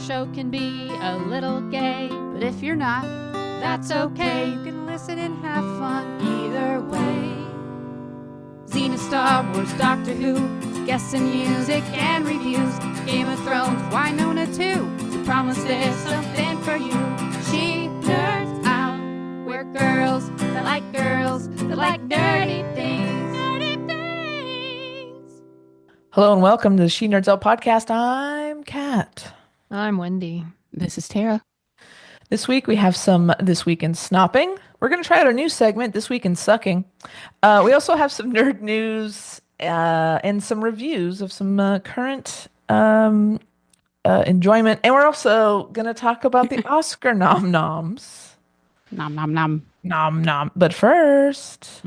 show can be a little gay, but if you're not, that's okay. You can listen and have fun either way. Xena, Star Wars, Doctor Who, guests and music and reviews, Game of Thrones, Winona too. we promise there's something for you. She nerds out. We're girls that like girls that like nerdy things. Nerdy things. Hello and welcome to the She Nerds Out podcast. I'm Kat. I'm Wendy. This is Tara. This week we have some This Week in Snopping. We're going to try out our new segment, This Week in Sucking. We also have some nerd news and some reviews of some current enjoyment. And we're also going to talk about the Oscar Nom Noms. Nom nom nom. Nom nom. But first,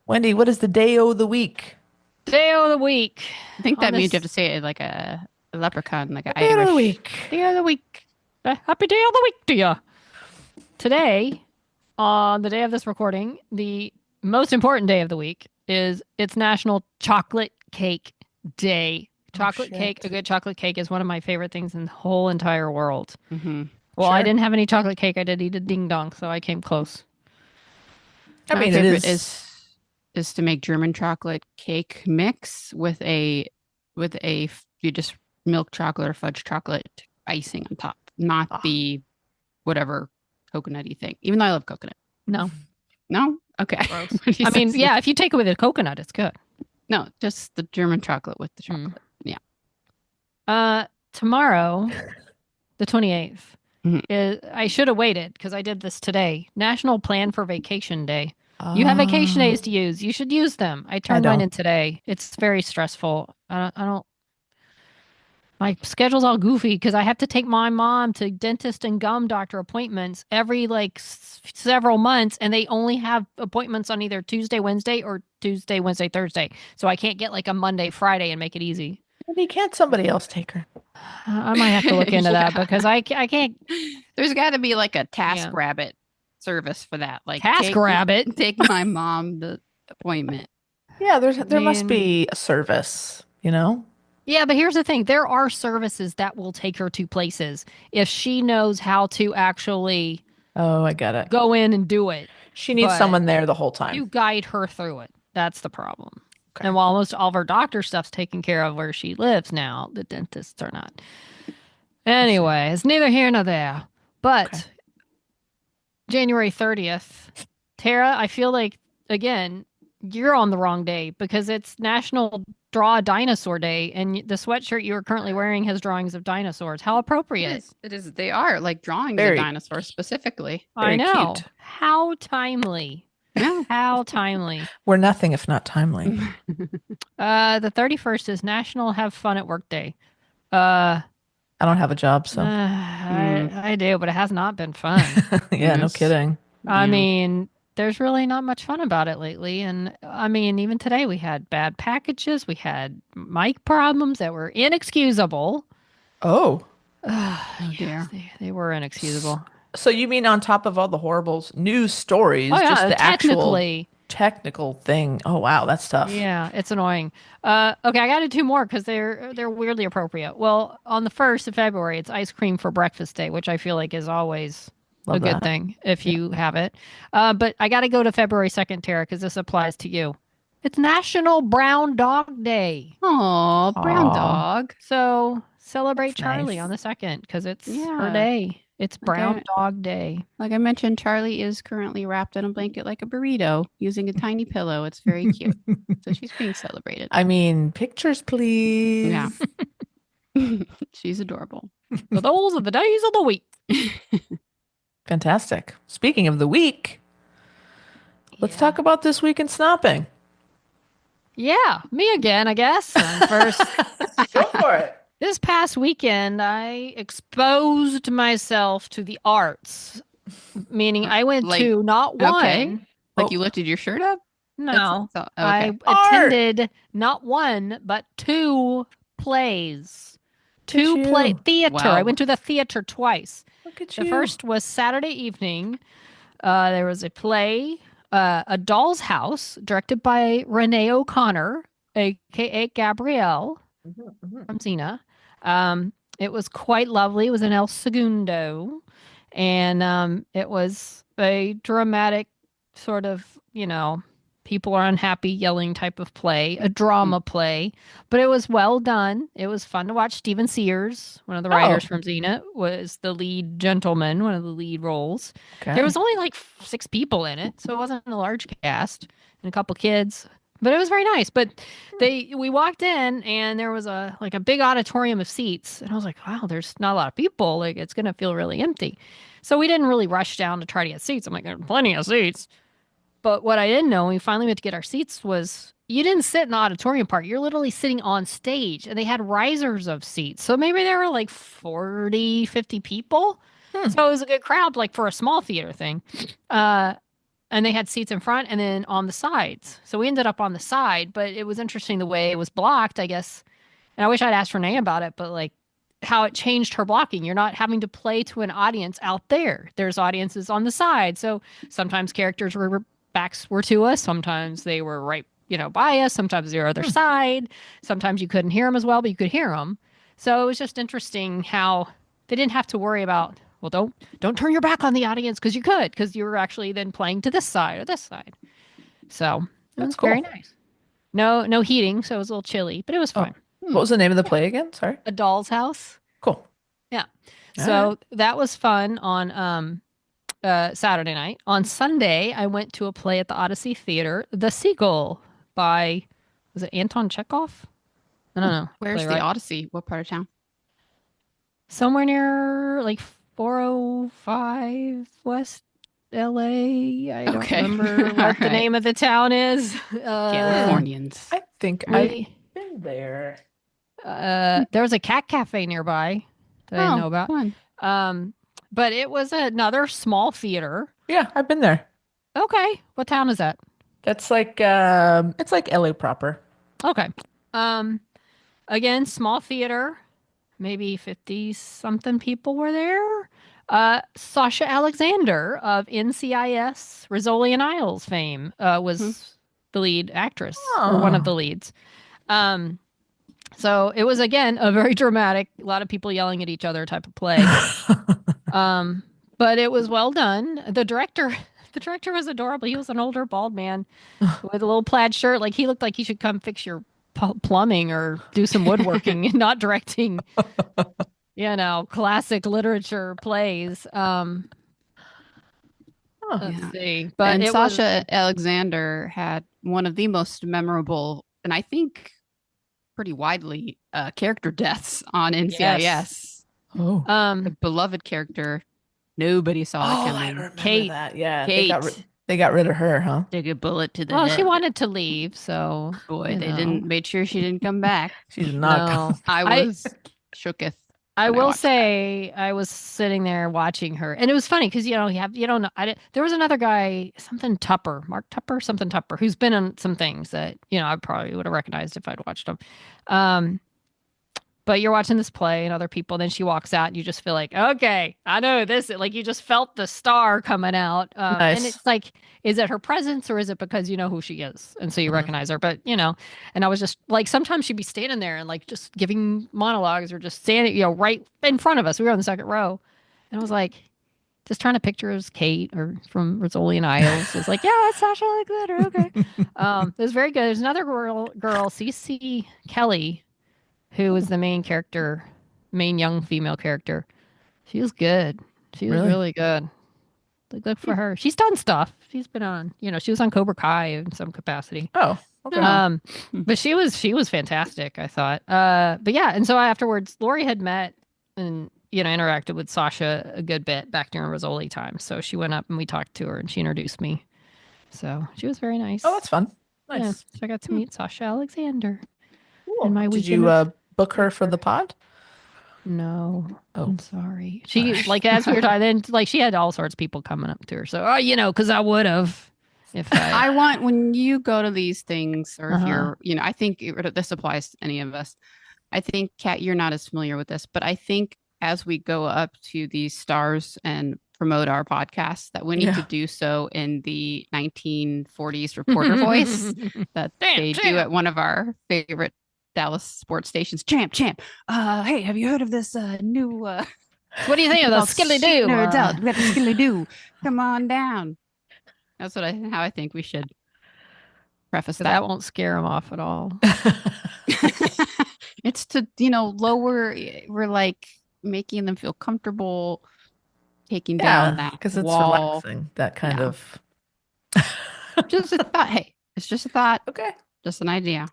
Wendy, what is the day of the week? Day of the week. I think that On means this- you have to say it like a leprechaun, like an Day of the Irish. week. Day of the week. Happy day of the week to you. Today, on the day of this recording, the most important day of the week is it's National Chocolate Cake Day. Chocolate cake, shit. a good chocolate cake is one of my favorite things in the whole entire world. Mm-hmm. Well, I Sure. didn't have any chocolate cake. I did eat a ding dong, so I came close. I My mean, it favorite is to make German chocolate cake mix with you just milk chocolate or fudge chocolate icing on top, not the whatever coconutty thing. Even though I love coconut. No. No, okay. Gross. What do you I mean, say? yeah, if you take it with a coconut, it's good. No, just the German chocolate with the Mm. chocolate. Yeah. Tomorrow, the 28th, Mhm. is I should have waited because I did this today. National Plan for Vacation Day. You have vacation days to use. You should use them. I turned mine don't. in today. It's very stressful. I don't. My schedule's all goofy because I have to take my mom to dentist and gum doctor appointments every several months, and they only have appointments on either Tuesday, Wednesday, or Tuesday, Wednesday, Thursday. So I can't get like a Monday, Friday, and make it easy. Wendy, can't somebody else take her? I might have to look into that Yeah. because I can't. There's got to be like a Task Yeah. Rabbit service for that. Like Task Rabbit. Take my mom the appointment. Yeah, there must mean- be a service, you know? Yeah, but here's the thing. There are services that will take her to places if she knows how to actually Oh, I get it. go in and do it. She needs but someone there the whole time. You guide her through it. That's the problem. And while almost all of her doctor stuff's taken care of where she lives now, the dentists are not. Anyway, it's neither here nor there. But Okay. January 30th, Tara, I feel like, again, you're on the wrong day because it's National Draw a Dinosaur Day, and the sweatshirt you are currently wearing has drawings of dinosaurs. How appropriate. It is. They are like drawings Very- of dinosaurs specifically. I Very know. cute. How timely. Yeah. How timely. We're nothing if not timely. The 31st is National Have Fun at Work Day. Uh, I don't have a job, so I do, but it has not been fun. yeah, no Yes. kidding. I Yeah. mean, there's really not much fun about it lately. And I mean, even today we had bad packages. We had mic problems that were inexcusable. Oh, Yes, dear. they were inexcusable. so you mean on top of all the horrible news stories, Oh, yeah, just the actual technically. technical thing? Oh, wow, that's tough. Yeah, it's annoying. Okay, I got to do two more because they're weirdly appropriate. Well, on the 1st of February, it's Ice Cream for Breakfast Day, which I feel like is always Love a good that. thing if you have it. But I got to go to February 2nd, Tara, because this applies to you. It's National Brown Dog Day. Oh, brown Aw. dog. So celebrate That's Charlie nice. on the 2nd because it's her Yeah. day. It's Brown Okay. Dog Day. Like I mentioned, Charlie is currently wrapped in a blanket like a burrito using a tiny pillow. It's very cute. So she's being celebrated. I mean, pictures, please. Yeah. She's adorable. So those are the days of the week. Fantastic. Speaking of the week, let's talk about This Week in Snopping. Yeah, me again, I guess. First, Go for it. this past weekend, I exposed myself to the arts, meaning I went Like- to not one. okay. Like Oh. you lifted your shirt up? No, That's- so- I okay. Art! attended not one but two plays. Two at play you. theater. I Wow. went to the theater twice. Look at The you. first was Saturday evening. There was a play, A Doll's House, directed by Renee O'Connor, aka Gabrielle Mhm, mhm. from Xena. It was quite lovely. It was in El Segundo, and it was a dramatic sort of, people are unhappy yelling type of play, a Mm. drama play, but it was well done. It was fun to watch. Steven Sears, one of the writers Oh, from Xena, was the lead gentleman, one of the lead roles. There was okay. only like 6 people in it, so it wasn't a large cast, and a couple kids. But it was very nice. But we walked in and there was a big auditorium of seats, and I was like, wow, there's not a lot of people. Like it's gonna feel really empty. So we didn't really rush down to try to get seats. I'm like, there's plenty of seats. But what I didn't know when we finally went to get our seats was you didn't sit in the auditorium part. You're literally sitting on stage, and they had risers of seats. So maybe there were like 40, 50 people. Hmm. So it was a good crowd, like for a small theater thing. Uh, and they had seats in front and then on the sides. So we ended up on the side, but it was interesting the way it was blocked, I guess. And I wish I'd asked Renee about it, but like how it changed her blocking. You're not having to play to an audience out there. There's audiences on the side. So sometimes characters were backs were to us. Sometimes they were right, by us. Sometimes they were other Hmm. side. Sometimes you couldn't hear them as well, but you could hear them. So it was just interesting how they didn't have to worry about, well, don't turn your back on the audience because you were actually then playing to this side or this side. So it That's was very cool. nice. No heating, so it was a little chilly, but it was Oh, fine. what was the name of the play again? Sorry. A Doll's House. Cool. Yeah. All right. So that was fun on Saturday night. On Sunday, I went to a play at the Odyssey Theater, The Seagull by was it Anton Chekhov? I don't know. Where's the Playwright. Odyssey? What part of town? Somewhere near like 405 West LA. I don't Okay. remember All what the right. name of the town is. Californians. I think I've We been there. there was a cat cafe nearby that I didn't know Oh, about. fun. Um, but it was another small theater. Yeah, I've been there. Okay, what town is that? That's like it's like LA proper. Okay. Um, again, small theater, maybe 50 something people were there. Sasha Alexander of NCIS Rizzoli and Isles fame Hmm. was the lead actress or one of Oh. the leads. Um, so it was again a very dramatic, a lot of people yelling at each other type of play. Um, but it was well done. The director was adorable. He was an older bald man with a little plaid shirt. Like he looked like he should come fix your plumbing or do some woodworking and not directing, classic literature plays. Oh. Let's Yeah. see. But And it was Sasha Alexander had one of the most memorable, and I think pretty widely, character deaths on NCIS. Oh. A beloved character. Nobody saw it Oh, I coming. remember Kate. that. Yeah, Kate. they got rid of her, huh? Take a bullet to the well, head. she wanted to leave, so Boy, they didn't made sure she didn't come back. She's not. No. I was shooketh. I when I will watched say I was sitting there watching her, and it was funny because you don't know. There was another guy, something Tupper, Mark Tupper, something Tupper, who's been in some things that I probably would have recognized if I'd watched them. Um, but you're watching this play and other people, then she walks out, and you just feel like, okay, I know this. Like you just felt the star coming out, and Nice. it's like, is it her presence or is it because you know who she is, and so you Mhm. recognize her? But and I was just like, sometimes she'd be standing there and like just giving monologues or just standing, right in front of us. We were on the second row, and I was like, just trying to picture as Kate or from Rizzoli and Isles. It's like, yeah, that's Sasha Alexander. Okay, it was very good. There's another girl, Cece Kelly, who was the main character, main young female character. She was good. She was Really? really good. Like, look for her. She's done stuff. She's been on, she was on Cobra Kai in some capacity. Oh, okay. Oh. But she was fantastic, I thought. But yeah, and so afterwards, Lori had met and interacted with Sasha a good bit back during Rizzoli time. So she went up and we talked to her and she introduced me. So she was very nice. Oh, that's fun. Yeah, Nice. so I got to meet Sasha Alexander Cool. in my Did weekend. you of book her for the pod? No, Oh. I'm sorry. She Alright. like as we were talking, then like she had all sorts of people coming up to her. So because I would have if I. I want when you go to these things, or if Uh-huh. you're, I think this applies to any of us. I think, Kat, you're not as familiar with this, but I think as we go up to these stars and promote our podcast, that we need to Yeah. do so in the 1940s reporter voice that they do at one of our favorite Dallas sports stations. Champ, champ. Hey, have you heard of this new What do you think of the called skilly Shoot do? Nerds Out? We got the skilly do. Come on down. That's how I think we should preface that. That won't scare him off at all. It's to, lower, we're like making them feel comfortable taking down Yeah, that because it's wall. relaxing. That kind Yeah. of. Just a thought. Hey, it's just a thought. Okay. Just an idea.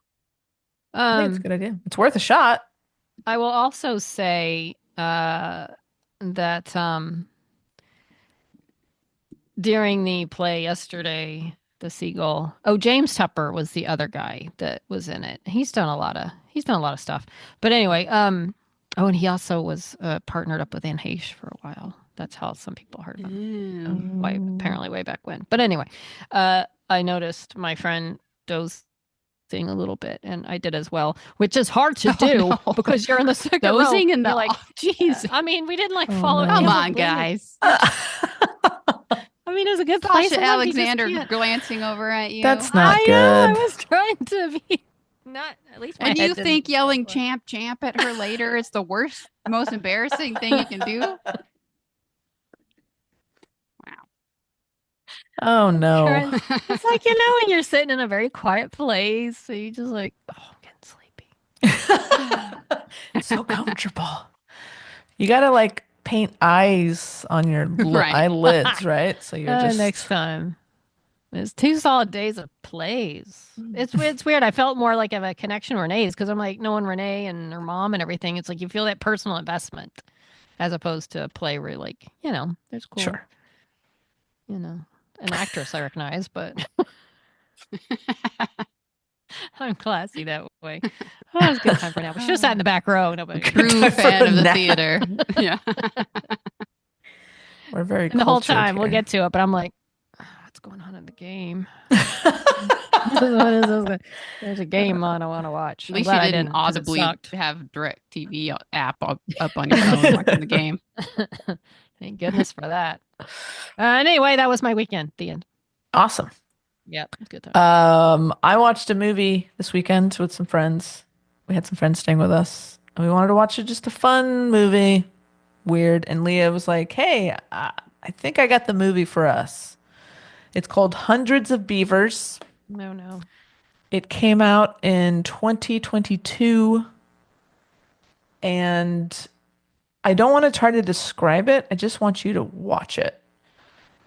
I think it's a good idea. It's worth a shot. I will also say that during the play yesterday, the seagull. Oh, James Tupper was the other guy that was in it. He's done a lot of stuff. But anyway, oh, and he also was partnered up with Anne Heche for a while. That's how some people heard of him. Apparently way back when. But anyway, I noticed my friend dozing a little bit, and I did as well, which is hard to do because you're in the second row. Dozing in the like, jeez. I mean, we didn't like follow. no. Come on, guys. I mean, it was a good place. Sasha Alexander glancing over at you. That's not I good. know. I was trying to be not at least. My And head you didn't think yelling go. champ, champ at her later is the worst, most embarrassing thing you can do? Wow. Oh no. It's like, when you're sitting in a very quiet place, so you just like, oh, I'm getting sleepy. It's so comfortable. You gotta like paint eyes on your Right. eyelids, right? So you're just Next time. It's 2 solid days of plays. It's weird. I felt more like of a connection with Renee's because I'm like knowing Renee and her mom and everything. It's like you feel that personal investment as opposed to a play where like, there's cool, sure. an actress I recognize, but I'm classy that way. Oh, it was a good time for now. We should have sat in the back row. Nobody. True time for fan a of the nap. theater. Yeah. We're very And the whole cultured time we'll here. get to it, but I'm like, what's going on in the game? What is this? There's a game on I want to watch. At I'm least glad you I didn't 'cause it audibly sucked. have direct TV app up on your phone watching the game. Thank goodness for that. Anyway, that was my weekend. The end. Awesome. Yep, good time. I watched a movie this weekend with some friends. We had some friends staying with us, and we wanted to watch just a fun movie. Weird. And Leah was like, "Hey, I think I got the movie for us. It's called Hundreds of Beavers. No. It came out in 2022, and I don't want to try to describe it. I just want you to watch it.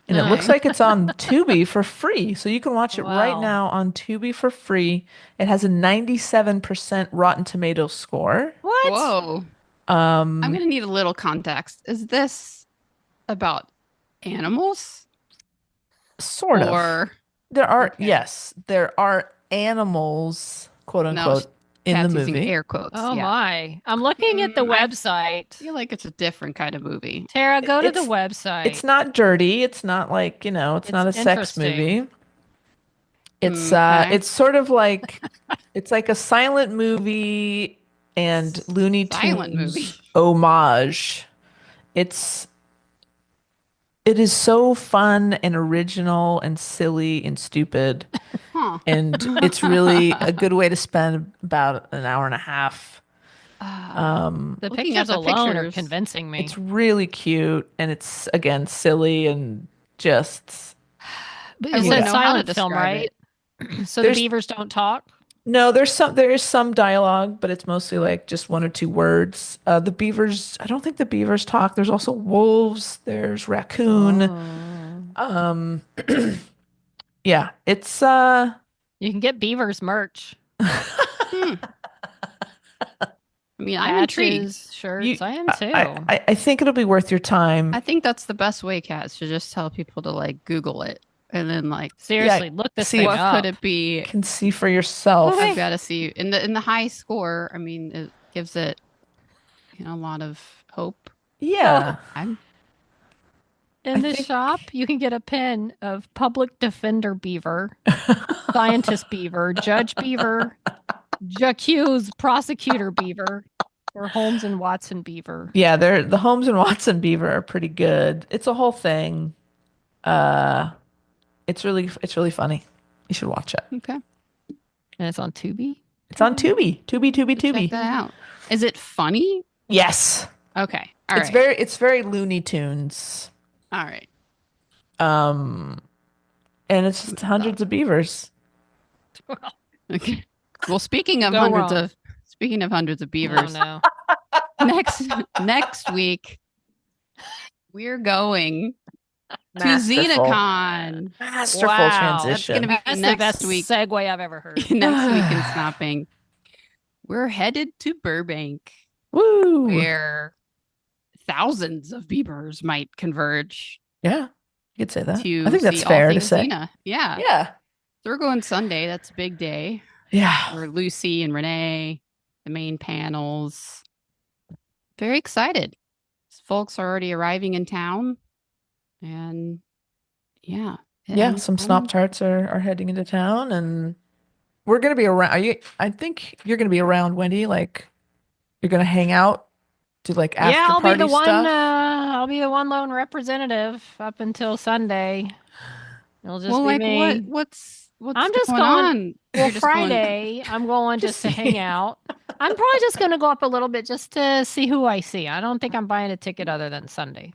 And it looks like it's on Tubi for free. So you can watch it right Wow. now on Tubi for free. It has a 97% Rotten Tomatoes score. What? Whoa. I'm going to need a little context. Is this about animals? Sort of. Or There are, okay. yes, there are animals, quote unquote, in the Pat's using movie. air quotes. Oh yeah. my. I'm looking at the I website. feel like it's a different kind of movie. Tara, go to the It's- website. It's not dirty. It's not like, it's not a sex interesting. movie. It's Okay. it's sort of like it's like a silent movie and Looney Silent Tunes movie. homage. It is so fun and original and silly and stupid. Huh. And it's really a good way to spend about an hour and a half. The Looking at pictures the alone are pictures, convincing me. It's really cute and it's again silly and just But I it's wouldn't a know how to silent film, describe right? it. So There's- the beavers don't talk? no, there is some dialogue, but it's mostly like just one or two words. The beavers, I don't think the beavers talk. There's also wolves, there's raccoon. Oh. Yeah, it's You can get beavers merch. I mean, I'm intrigued. Patches, shirts. You- I am too. I think it'll be worth your time. I think that's the best way, Kat, to just tell people to like Google it and then like Seriously, look this see thing what up. could it be? You can see for yourself. Okay. I've got to see in the high score. I mean, it gives it a lot of hope. Yeah. I'm In I the think- shop, you can get a pin of public defender beaver, scientist beaver, judge beaver, accused prosecutor beaver, or Holmes and Watson beaver. Yeah, the Holmes and Watson beaver are pretty good. It's a whole thing. It's really funny. You should watch it. okay. And it's on Tubi. It's on Tubi. Tubi, Tubi, Check Tubi. that out. Is it funny? Yes. Okay. All It's right. very Looney Tunes. All right. Um, and it's just hundreds of beavers. Okay. Well, speaking of Go wrong. hundreds of Oh beavers, no. next week we're going to Masterful. XenaCon. Masterful Wow. That's going to transition. be That's the next best week. segue I've ever heard. Next week in Snopping. We're headed to Burbank, Woo. where thousands of beavers might converge Yeah, you could say that. to I think that's see fair all to things say. Xena. Yeah. Yeah. So we're going Sunday. That's a big day. Yeah. Where Lucy and Renee, the main panels. Very excited. Folks are already arriving in town. And yeah. Yeah, some Snop Tarts are heading into town, and we're gonna be around. I think you're gonna be around, Wendy. Like, you're gonna hang out, do like Yeah, after I'll be party the one. stuff. I'll be the one lone representative up until Sunday. It'll just Well, be like me. what's I'm just going going. on? Well, You're just going- Friday, I'm going just to Just hang see. out. I'm probably just going to go up a little bit just to see who I see. I don't think I'm buying a ticket other than Sunday.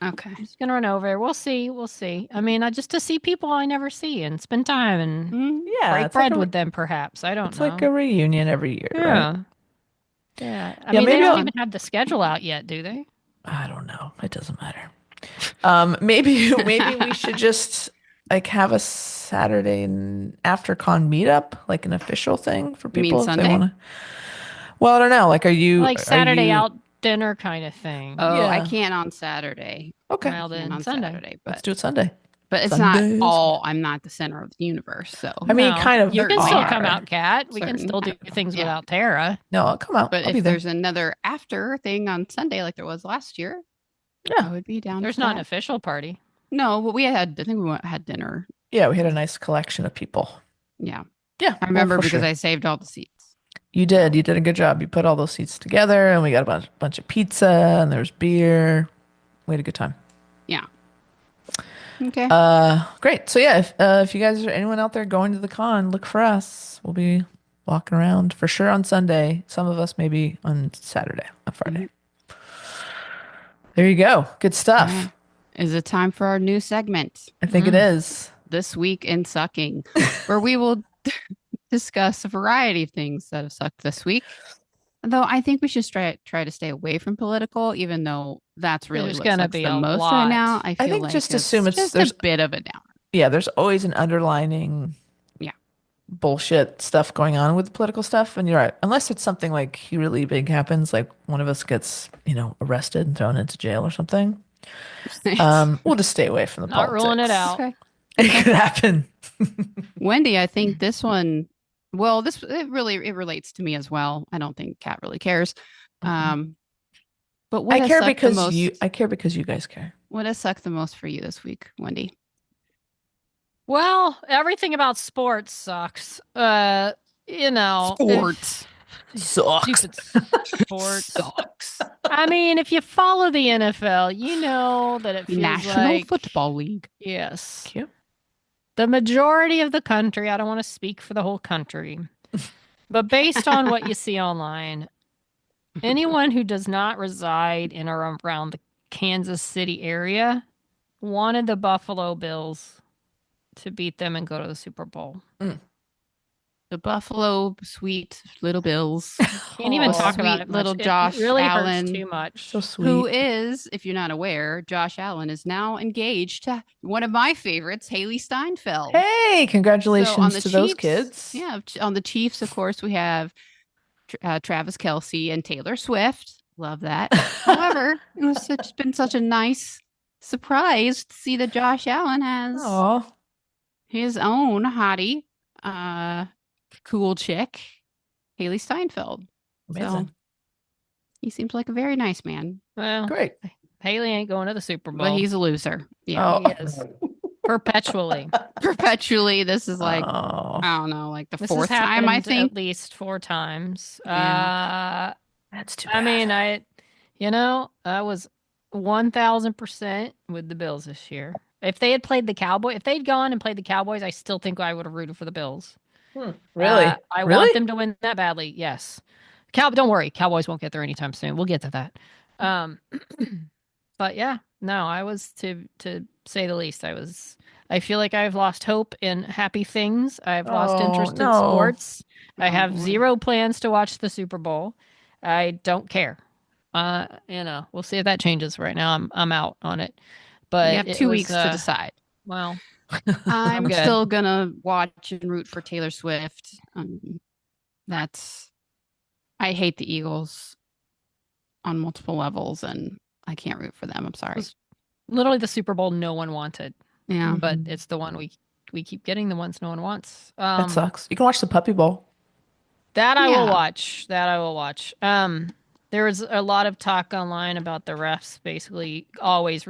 Okay. I'm just going to run over. We'll see. We'll see. I mean, just to see people I never see and spend time and Mm, Yeah, break it's like bread a with them, perhaps. I don't it's know. like a reunion every year, right? Yeah. Yeah. I Yeah, mean, they maybe don't I'll- even have the schedule out yet, do they? I don't know. It doesn't matter. Maybe we should just like have a Saturday and after con meetup, like an official thing for You mean people if they Sunday? want to. Well, I don't know. Like, Like are Saturday you? out dinner kind of thing. Oh, I Yeah. can't on Saturday. Okay, Well, I can't then on Sunday. Saturday, let's but do it Sunday. it's Sundays. not all. I'm not the center of the universe, so. I mean, No, kind of you can still come are. out, Kat. We can Certain. still do things Yeah. without Tara. No, I'll come out. But I'll be if there. there's another after thing on Sunday, like there was last year, Yeah. I would be down. There's for not an that. official party. No, but I think we had dinner. Yeah, we had a nice collection of people. Yeah, Yeah, I remember for because sure. I saved all the seats. You did. You did a good job. You put all those seats together, and we got a bunch of pizza, and there's beer. We had a good time. Yeah. Okay. Great. So yeah, if you guys are anyone out there going to the con, look for us. We'll be walking around for sure on Sunday. Some of us maybe on Saturday, on Friday. There you go. Good stuff. All right. Is it time for our new segment? I think it is. This Week in Sucking, where we will discuss a variety of things that have sucked this week. Though I think we should try to stay away from political, even though that's really There's what gonna sucks be the a most lot. right now. I feel think like just assume just there's a bit of a downer. Yeah, there's always an underlining bullshit stuff going on with political stuff, and you're right. Unless it's something like really big happens, like one of us gets, arrested and thrown into jail or something. We'll just stay away from the Not politics. ruling it out. Okay. It could happen. Wendy, I think this one, well, it relates to me as well. I don't think Kat really cares. But what I has care sucked the because most, I care because you guys care. what has sucked the most for you this week, Wendy? Well, everything about sports sucks. Sucks. Stupid sports. Sucks. I mean, if you follow the NFL, you know that it feels National like Football League. yes, Cute. the majority of the country. I don't want to speak for the whole country, but based on what you see online, anyone who does not reside in or around the Kansas City area wanted the Buffalo Bills to beat them and go to the Super Bowl. The Buffalo Sweet Little Bills. Can't even talk sweet about it. little Much. Josh it really Allen. hurts too much. So sweet. Who is, if you're not aware, Josh Allen is now engaged to one of my favorites, Haley Steinfeld. Hey, congratulations So on the to those Chiefs- kids. Yeah, on the Chiefs, of course, we have Travis Kelce and Taylor Swift. Love that. However, it's been such a nice surprise to see that Josh Allen has Aw. his own hottie, cool chick, Haley Steinfeld. Amazing. So he seems like a very nice man, Well, Great. Haley ain't going to the Super Bowl. but he's a loser. Yeah, Oh. He is. Perpetually. perpetually. This is like Oh, I don't know, like the This fourth has time I happened think. at least 4 times. Yeah. that's too I bad. mean, I was 1000% with the Bills this year. If they had played the Cowboys, if they'd gone and played the Cowboys, I still think I would have rooted for the Bills. Really? I Really? want them to win that badly. Yes. Don't worry. Cowboys won't get there anytime soon. We'll get to that. Um, but yeah, no, I was to say the least. I feel like I've lost hope in happy things. I've lost Oh, interest in no. sports. I Oh have boy. zero plans to watch the Super Bowl. I don't care. We'll see if that changes. Right now, I'm out on it. You But have it 2 weeks was to decide. well, I'm I'm good. still gonna watch and root for Taylor Swift. That's I hate the Eagles on multiple levels, and I can't root for them. I'm sorry. Was literally the Super Bowl no one wanted, Yeah. but Mhm. it's the one we keep getting, the ones no one wants. That sucks. You can watch the Puppy Bowl. That I will Yeah. watch. That I will watch. There was a lot of talk online about the refs basically always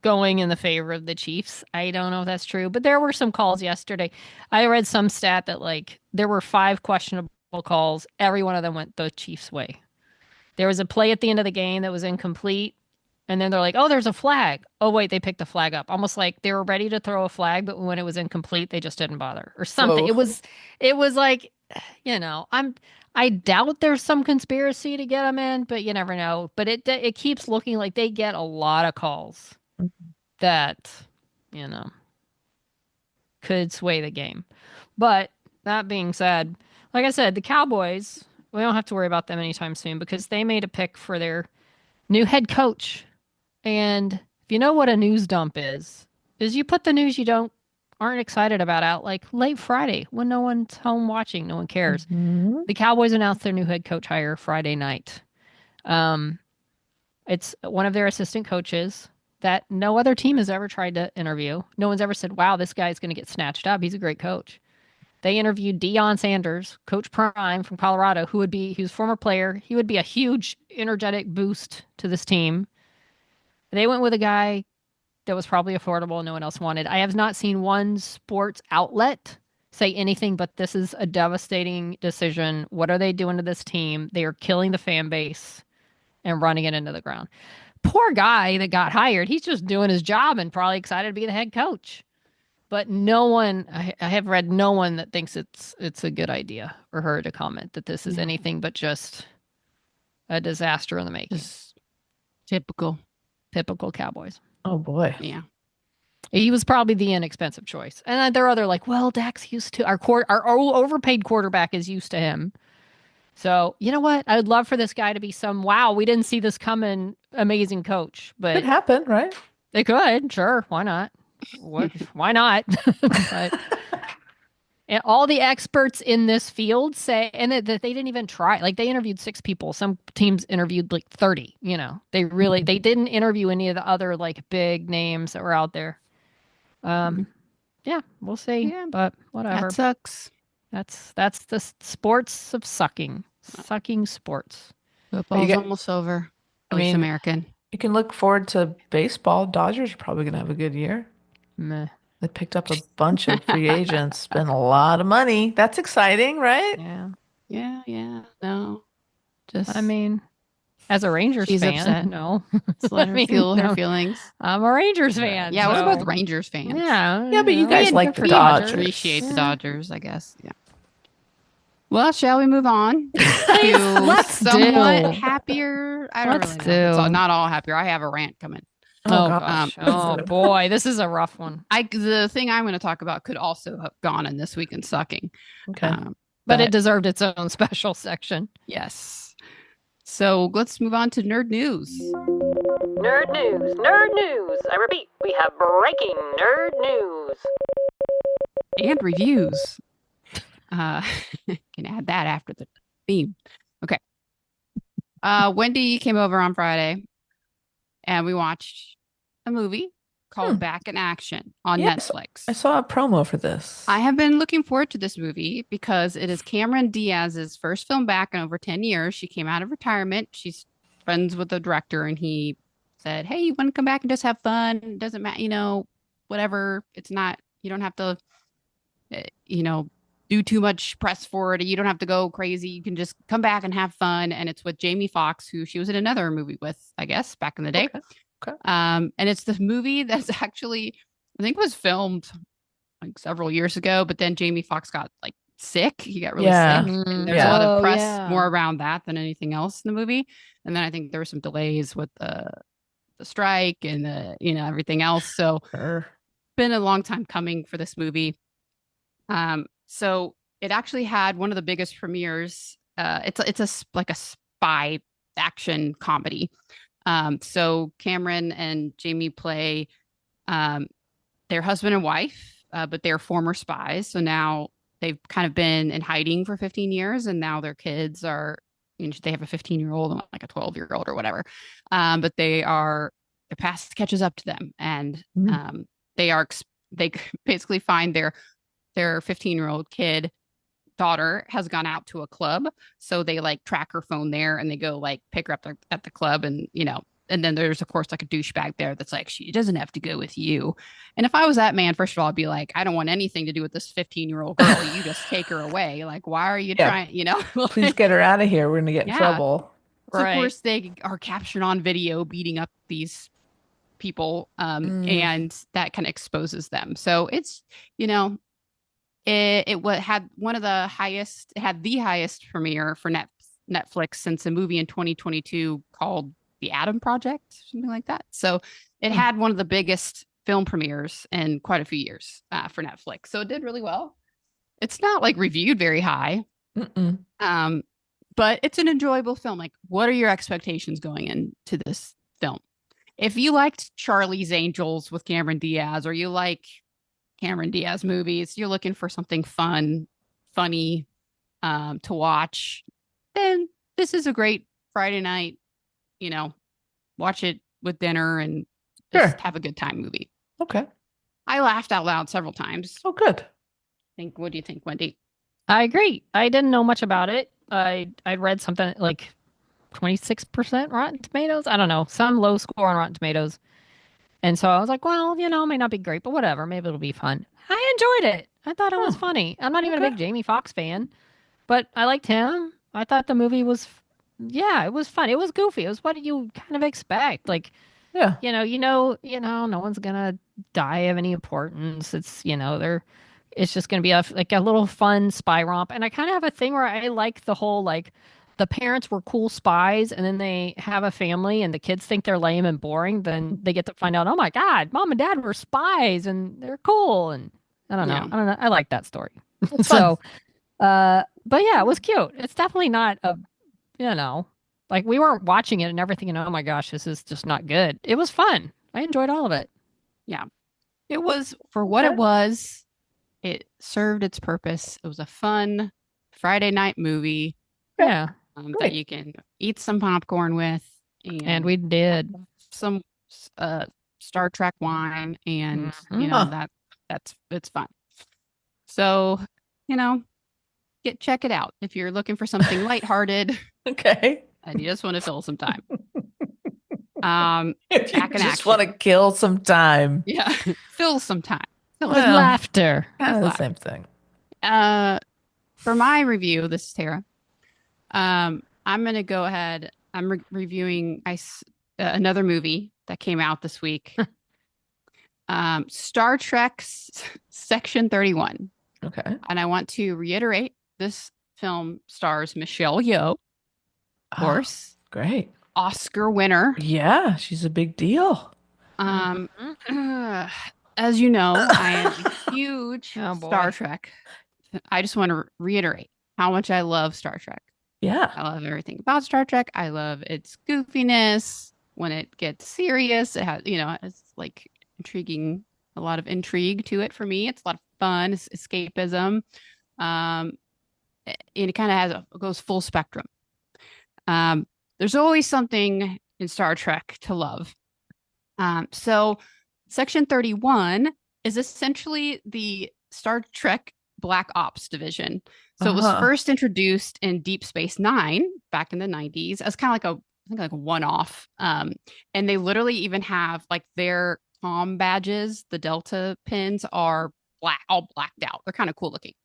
going in the favor of the Chiefs. I don't know if that's true, but there were some calls yesterday. I read some stat that like there were 5 questionable calls. Every one of them went the Chiefs' way. There was a play at the end of the game that was incomplete. And then they're like, oh, there's a flag. Oh, wait, they picked the flag up. Almost like they were ready to throw a flag, but when it was incomplete, they just didn't bother or something. Whoa. It was like, I doubt there's some conspiracy to get them in, but you never know. But it keeps looking like they get a lot of calls that, you know, could sway the game. But that being said, like I said, the Cowboys, we don't have to worry about them anytime soon because they made a pick for their new head coach. And if you know what a news dump is you put the news you don't aren't excited about out like late Friday when no one's home watching, no one cares. Mhm. The Cowboys announced their new head coach hire Friday night. Um, it's one of their assistant coaches that no other team has ever tried to interview. No one's ever said, "Wow, this guy's going to get snatched up. He's a great coach." They interviewed Deion Sanders, Coach Prime from Colorado, he was a former player. He would be a huge energetic boost to this team. They went with a guy that was probably affordable, no one else wanted. I have not seen one sports outlet say anything but this is a devastating decision. What are they doing to this team? They are killing the fan base and running it into the ground. Poor guy that got hired. He's just doing his job and probably excited to be the head coach. But no one, I have read no one that thinks it's a good idea or heard a comment that this is Yeah. anything but just a disaster in the making. Just typical. Typical Cowboys. Oh boy. Yeah. He was probably the inexpensive choice. And then there are other like, well, Dak's used to our overpaid quarterback is used to him. So you know what? I would love for this guy to be some wow, we didn't see this coming, amazing coach. Could But happen, right? they could, sure, why not? Why not? But and all the experts in this field say, and that they didn't even try. Like they interviewed 6 people. Some teams interviewed like 30. You know, they didn't interview any of the other like big names that were out there. Yeah, we'll see. Yeah. But whatever. That sucks. That's the sports of sucking sports. Football's get- almost over. I At least mean- American. You can look forward to baseball. Dodgers are probably going to have a good year. Meh. They picked up a bunch of free agents, spent a lot of money. That's exciting, right? Yeah. Yeah. No. Just I mean, as a Rangers She's fan, upset. no. just let her I mean, feel her no. feelings. I'm a Rangers fan. Yeah, we're so- both Rangers fans. Yeah. Yeah, but you know, guys good like for the you. Dodgers. Appreciate the Yeah. Dodgers, I guess. Yeah. Well, shall we move on to let's somewhat do. happier? I don't Let's really know. It's do. not all happier. I have a rant coming. Oh, Oh gosh. gosh. Oh boy, this is a rough one. The thing I'm going to talk about could also have gone in this week in sucking. Okay. But it deserved its own special section. Yes. So let's move on to nerd news. Nerd news, nerd news. I repeat, we have breaking nerd news. And reviews. Can add that after the theme. Okay. Wendy came over on Friday and we watched a movie called Back in Action on Yes. Netflix. I saw a promo for this. I have been looking forward to this movie because it is Cameron Diaz's first film back in over 10 years. She came out of retirement. She's friends with the director and he said, hey, you want to come back and just have fun? It doesn't matter, whatever. It's not, you don't have to, do too much press for it. You don't have to go crazy. You can just come back and have fun. And it's with Jamie Foxx, who she was in another movie with, I guess, back in the day. Okay. And it's the movie that's actually, I think was filmed like several years ago, but then Jamie Foxx got like sick. He got really Yeah. sick. And there's a Yeah. lot of Oh, press yeah. more around that than anything else in the movie. And then I think there were some delays with the strike and everything else. So Sure. been a long time coming for this movie. So it actually had one of the biggest premieres. Like a spy action comedy. So Cameron and Jamie play their husband and wife, but they're former spies. So now they've kind of been in hiding for 15 years, and now their kids are, they have a 15-year-old and like a 12-year-old or whatever. But their past catches up to them, and they basically find their 15-year-old kid daughter has gone out to a club, so they like track her phone there, and they go like pick her up at the club, and then there's of course like a douchebag there that's like, she doesn't have to go with you. And if I was that man, first of all, I'd be like, I don't want anything to do with this 15-year-old girl. You just take her away. Like, why are you Yeah. trying? Please get her out of here. We're gonna get in Yeah. trouble. So of Right. course they are captured on video beating up these people, and that kind of exposes them. So it's had the highest premiere for Netflix since a movie in 2022 called The Adam Project, something like that. So it had one of the biggest film premieres in quite a few years for Netflix. So it did really well. It's not like reviewed very high, but it's an enjoyable film. Like, what are your expectations going into this film? If you liked Charlie's Angels with Cameron Diaz, or you like Cameron Diaz movies, you're looking for something funny to watch, then this is a great Friday night, watch it with dinner and just have a good time movie. Okay. I laughed out loud several times. Oh, good. What do you think, Wendy? I agree. I didn't know much about it. I read something like 26% Rotten Tomatoes. I don't know, some low score on Rotten Tomatoes. And so I was like, well, it may not be great, but whatever. Maybe it'll be fun. I enjoyed it. I thought it was funny. I'm not even a big Jamie Foxx fan, but I liked him. I thought the movie was, it was fun. It was goofy. It was what you kind of expect. Like, Yeah. no one's gonna die of any importance. It's just gonna be a little fun spy romp. And I kind of have a thing where I like the whole like the parents were cool spies, and then they have a family, and the kids think they're lame and boring. Then they get to find out, oh my God, mom and dad were spies, and they're cool. And I don't know. Yeah. I don't know. I like that story. It's So, but yeah, it was cute. It's definitely not like we weren't watching it and everything, and oh my gosh, this is just not good. It was fun. I enjoyed all of it. Yeah. It was, for what it was, it served its purpose. It was a fun Friday night movie. Yeah. That you can eat some popcorn with, And we did. some Star Trek wine, and it's fun. So check it out if you're looking for something lighthearted. Okay. And you just want to fill some time. If you just want to kill some time. Yeah, fill some time. With laughter. Kind of the same thing. For my review, this is Tara. I'm going to go ahead. I'm reviewing another movie that came out this week. Star Trek's Section 31. Okay. And I want to reiterate, this film stars Michelle Yeoh, of course. Great. Oscar winner. Yeah, she's a big deal. As you know, I am a huge Star Trek. I just want to reiterate how much I love Star Trek. Yeah. I love everything about Star Trek. I love its goofiness. When it gets serious, it has, it's like intriguing, a lot of intrigue to it for me. It's a lot of fun. It's escapism. It kind of goes full spectrum. There's always something in Star Trek to love. So Section 31 is essentially the Star Trek Black Ops division. So it was first introduced in Deep Space Nine back in the 90s as kind of like a one-off. And they literally even have like their comm badges, the Delta pins are all blacked out. They're kind of cool looking.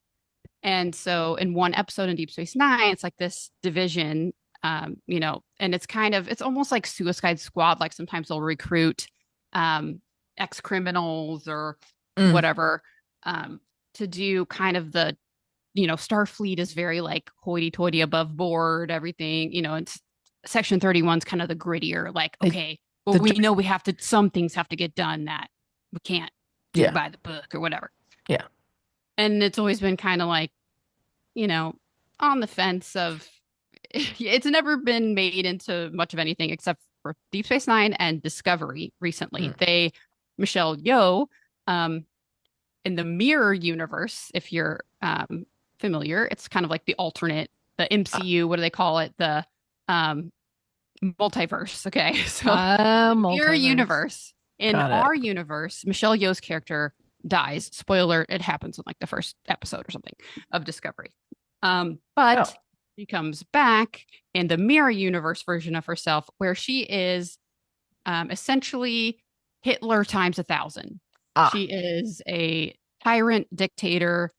And so in one episode in Deep Space Nine, it's like this division, and it's almost like Suicide Squad. Like sometimes they'll recruit ex-criminals or whatever to do kind of the Starfleet is very like hoity-toity, above board, everything, it's Section 31's kind of the grittier, like, okay, well, we know some things have to get done that we can't do by the book or whatever. Yeah. And it's always been kind of like, on the fence of, it's never been made into much of anything except for Deep Space Nine and Discovery recently. Michelle Yeoh, in the Mirror universe, if you're familiar, it's kind of like the alternate, the MCU, what do they call it? The multiverse. Okay. So Mirror universe. In our universe, Michelle Yeoh's character dies. Spoiler, it happens in like the first episode or something of Discovery. But she comes back in the Mirror universe version of herself, where she is essentially Hitler times 1,000. She is a tyrant, dictator,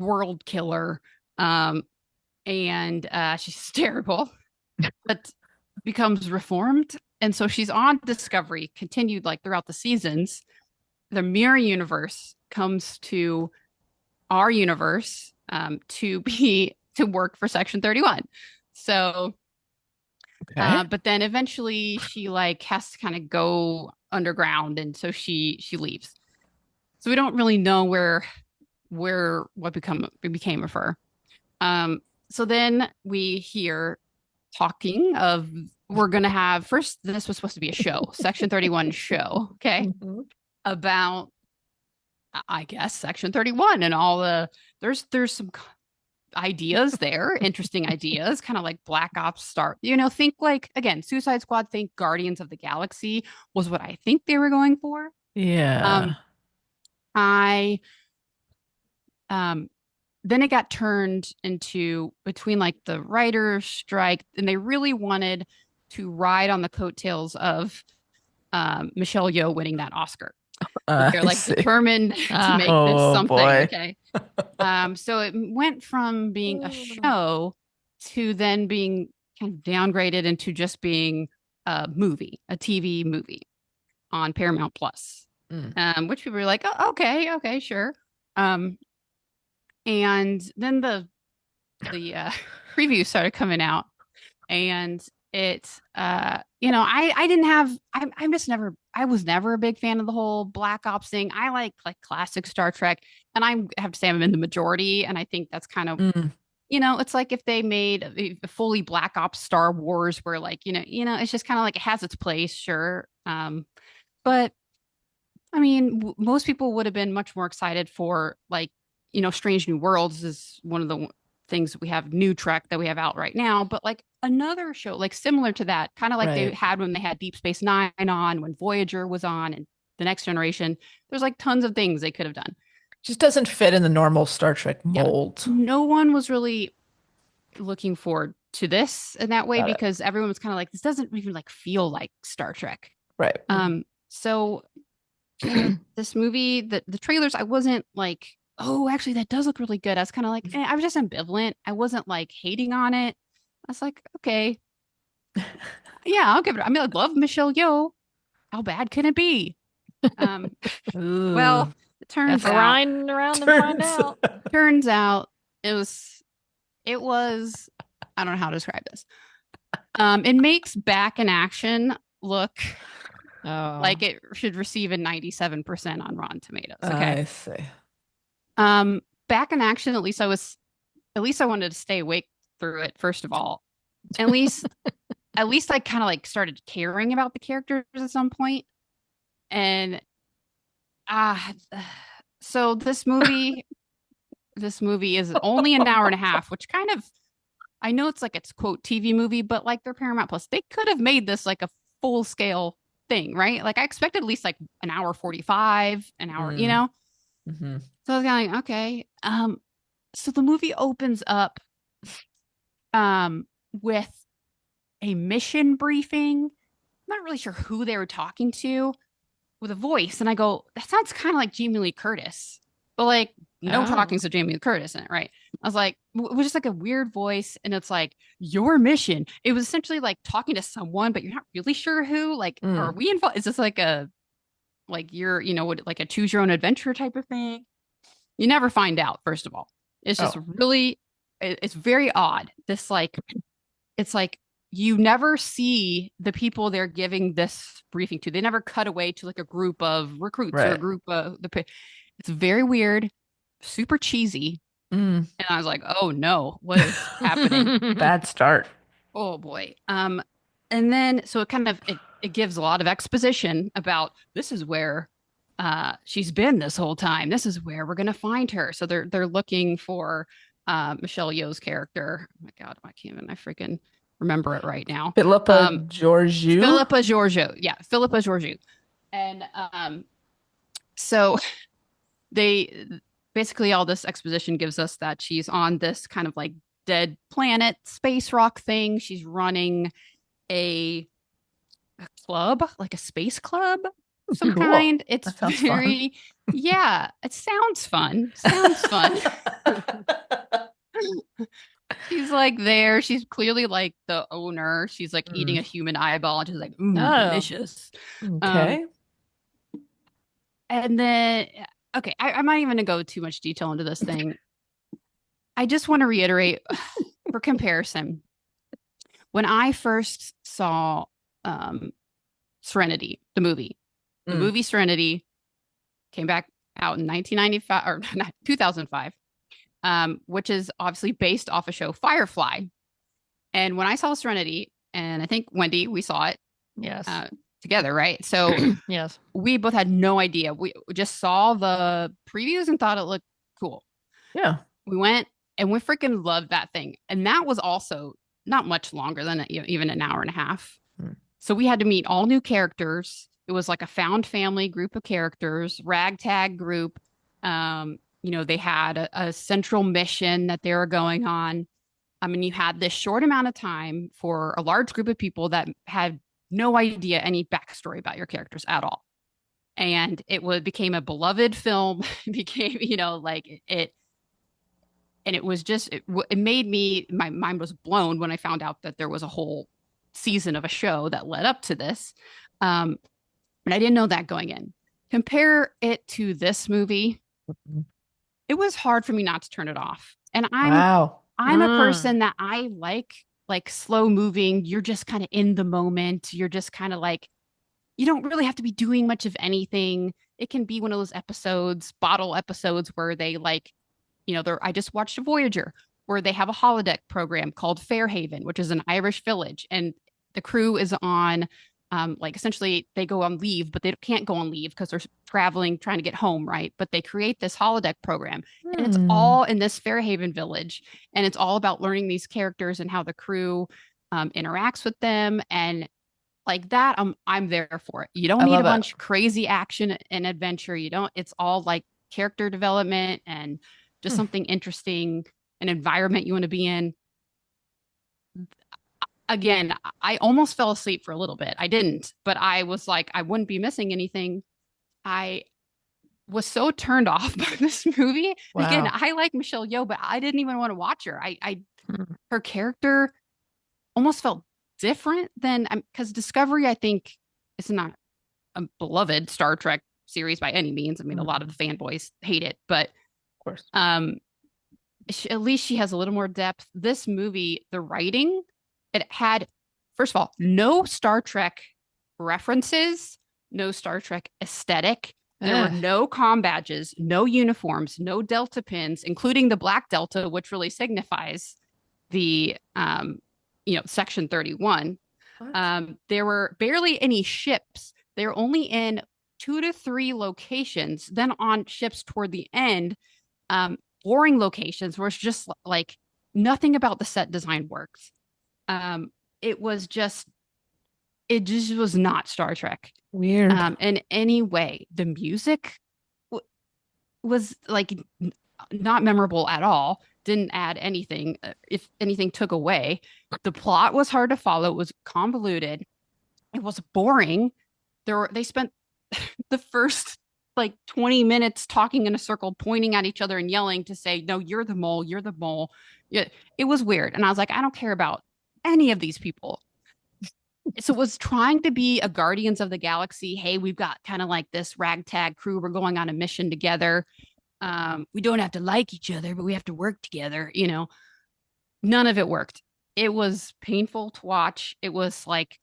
world killer, and she's terrible, but becomes reformed. And so she's on Discovery, continued like throughout the seasons. The Mirror universe comes to our universe to work for Section 31. So, but then eventually she like has to kind of go underground, and so she leaves. So we don't really know what became of her. So then we hear talking of, we're gonna have, first this was supposed to be a show, Section 31 show, okay, about I guess Section 31 and all the there's some ideas there, interesting ideas, kind of like Black Ops think like, again, Suicide Squad, think Guardians of the Galaxy was what I think they were going for. Then it got turned into, between like the writer's strike, and they really wanted to ride on the coattails of Michelle Yeoh winning that Oscar. They're like determined to make this something. Boy. Okay. So it went from being a show to then being kind of downgraded into just being a TV movie on Paramount Plus. Which people were like, oh, okay, sure. And then the previews started coming out, and it I was never a big fan of the whole Black Ops thing. I like classic Star Trek, and I have to say I'm in the majority, and I think that's kind of it's like if they made a fully Black Ops Star Wars, where like it's just kind of like, it has its place, sure, but I mean, most people would have been much more excited for like, Strange New Worlds is one of the things we have, new Trek that we have out right now, but like another show like similar to that, kind of like they had when they had Deep Space Nine on, when Voyager was on, and The Next Generation. There's like tons of things they could have done. Just doesn't fit in the normal Star Trek mold. No one was really looking forward to this in that way, because everyone was kind of like, this doesn't even like feel like Star Trek. Right. So this movie, the trailers, I wasn't like, oh, actually, that does look really good. I was kind of like, I was just ambivalent. I wasn't like hating on it. I was like, okay, yeah, I'll give it. I mean, I love Michelle Yeoh. How bad can it be? Well, it turns out, riding around and find out. Turns out it was. I don't know how to describe this. It makes Back in Action look like it should receive a 97% on Rotten Tomatoes. Okay, I see. Back in Action, at least I wanted to stay awake through it, first of all. At least I kind of like started caring about the characters at some point. And so this movie is only an hour and a half, which kind of, I know it's like, it's quote TV movie, but like they're Paramount Plus, they could have made this like a full scale thing, right? Like I expected at least like an hour 45, an hour, Mm-hmm. So I was kind of like, okay. So the movie opens up with a mission briefing. I'm not really sure who they were talking to, with a voice. And I go, that sounds kind of like Jamie Lee Curtis, but like no talkings of Jamie Lee Curtis in it, right? I was like, it was just like a weird voice. And it's like, your mission. It was essentially like talking to someone, but you're not really sure who. Like, are we involved? Is this like you're, like a choose your own adventure type of thing? You never find out, first of all. It's just Oh. really, it's very odd. It's like you never see the people they're giving this briefing to. They never cut away to like a group of recruits or a Right. group of it's very weird, super cheesy. Mm, And I was like, oh no, what is happening? bad start. Oh boy. And then so it kind of it gives a lot of exposition about this is where she's been this whole time. This is where we're gonna find her. So they're looking for Michelle Yeoh's character. Oh my God, why can't I freaking remember it right now? Philippa Georgiou. Philippa Georgiou. Yeah, Philippa Georgiou. And so they basically all this exposition gives us that she's on this kind of like dead planet space rock thing. She's running a club, like a space club of some Cool. kind. It's That sounds fun. very, yeah, it sounds fun. Sounds fun. She's like there. She's clearly like the owner. She's like eating a human eyeball and she's like, delicious. Okay. And then, okay, I'm not even going to go too much detail into this thing. I just want to reiterate for comparison. When I first saw Serenity, the movie Serenity came back out in 1995 or 2005, which is obviously based off a show Firefly. And when I saw Serenity, and I think Wendy, we saw it Yes. together, right? So Yes. we both had no idea. We just saw the previews and thought it looked cool. Yeah. We went and we freaking loved that thing. And that was also not much longer than even an hour and a half. So we had to meet all new characters. It was like a found family group of characters, ragtag group. They had a central mission that they were going on. I mean, you had this short amount of time for a large group of people that had no idea any backstory about your characters at all. And became a beloved film. It became, and it was just, it made me, my mind was blown when I found out that there was a whole season of a show that led up to this. And I didn't know that going in. Compare it to this movie. It was hard for me not to turn it off. And I'm a person that I like slow moving. You're just kind of in the moment. You're just kind of like, you don't really have to be doing much of anything. It can be one of those bottle episodes where they I just watched Voyager where they have a holodeck program called Fairhaven, which is an Irish village. And the crew is on, essentially they go on leave, but they can't go on leave because they're traveling, trying to get home, right? But they create this holodeck program and it's all in this Fairhaven village. And it's all about learning these characters and how the crew interacts with them. And like that, I'm there for it. You don't need a bunch of crazy action and adventure. It's all like character development and just something interesting, an environment you want to be in. Again, I almost fell asleep for a little bit. I didn't, but I was like, I wouldn't be missing anything. I was so turned off by this movie. Wow. Again, I like Michelle Yeoh, but I didn't even want to watch her. Her character almost felt different than, because Discovery, I think, is not a beloved Star Trek series by any means. I mean, a lot of the fanboys hate it, but of course, at least she has a little more depth. This movie, the writing, it had, first of all, no Star Trek references, no Star Trek aesthetic. There were no comm badges, no uniforms, no Delta pins, including the Black Delta, which really signifies the, Section 31. There were barely any ships. They're only in 2 to 3 locations. Then on ships toward the end, boring locations where it's just like nothing about the set design works. It just was not Star Trek. Weird. In any way. The music was like not memorable at all. Didn't add anything. If anything, took away. The plot was hard to follow. It was convoluted. It was boring. They spent the first 20 minutes talking in a circle, pointing at each other and yelling to say, no, you're the mole. You're the mole. Yeah, it was weird. And I was like, I don't care about any of these people. So it was trying to be a Guardians of the Galaxy. Hey, we've got kind of like this ragtag crew. We're going on a mission together. We don't have to like each other, but we have to work together. None of it worked. It was painful to watch. It was like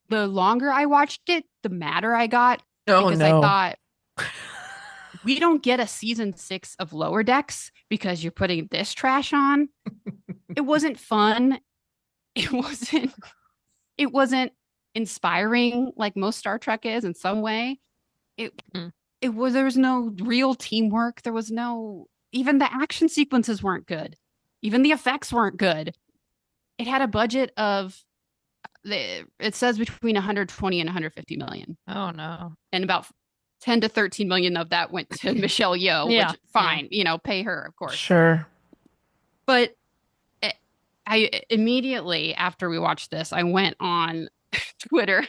the longer I watched it, the madder I got Oh because I no. thought we don't get a season 6 of Lower Decks because you're putting this trash on. It wasn't fun. It wasn't it wasn't inspiring like most Star Trek is in some way. It Mm. there was no real teamwork. There was no even the action sequences weren't good. Even the effects weren't good. It had a budget of it says between 120 and 150 million. Oh no. And about 10 to 13 million of that went to Michelle Yeoh, Yeah, which fine, pay her, of course. Sure. But I immediately after we watched this, I went on Twitter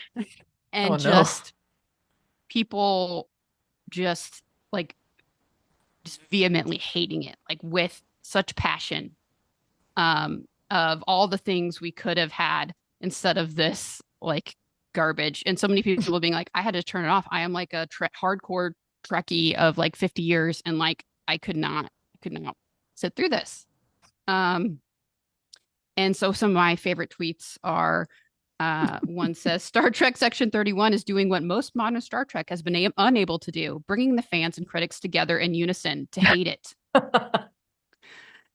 and Oh no. people just like just vehemently hating it, like with such passion, of all the things we could have had instead of this like garbage. And so many people being like, I had to turn it off. I am like a hardcore Trekkie of like 50 years, and like I could not sit through this. And so some of my favorite tweets are one says Star Trek Section 31 is doing what most modern Star Trek has been unable to do, bringing the fans and critics together in unison to hate it.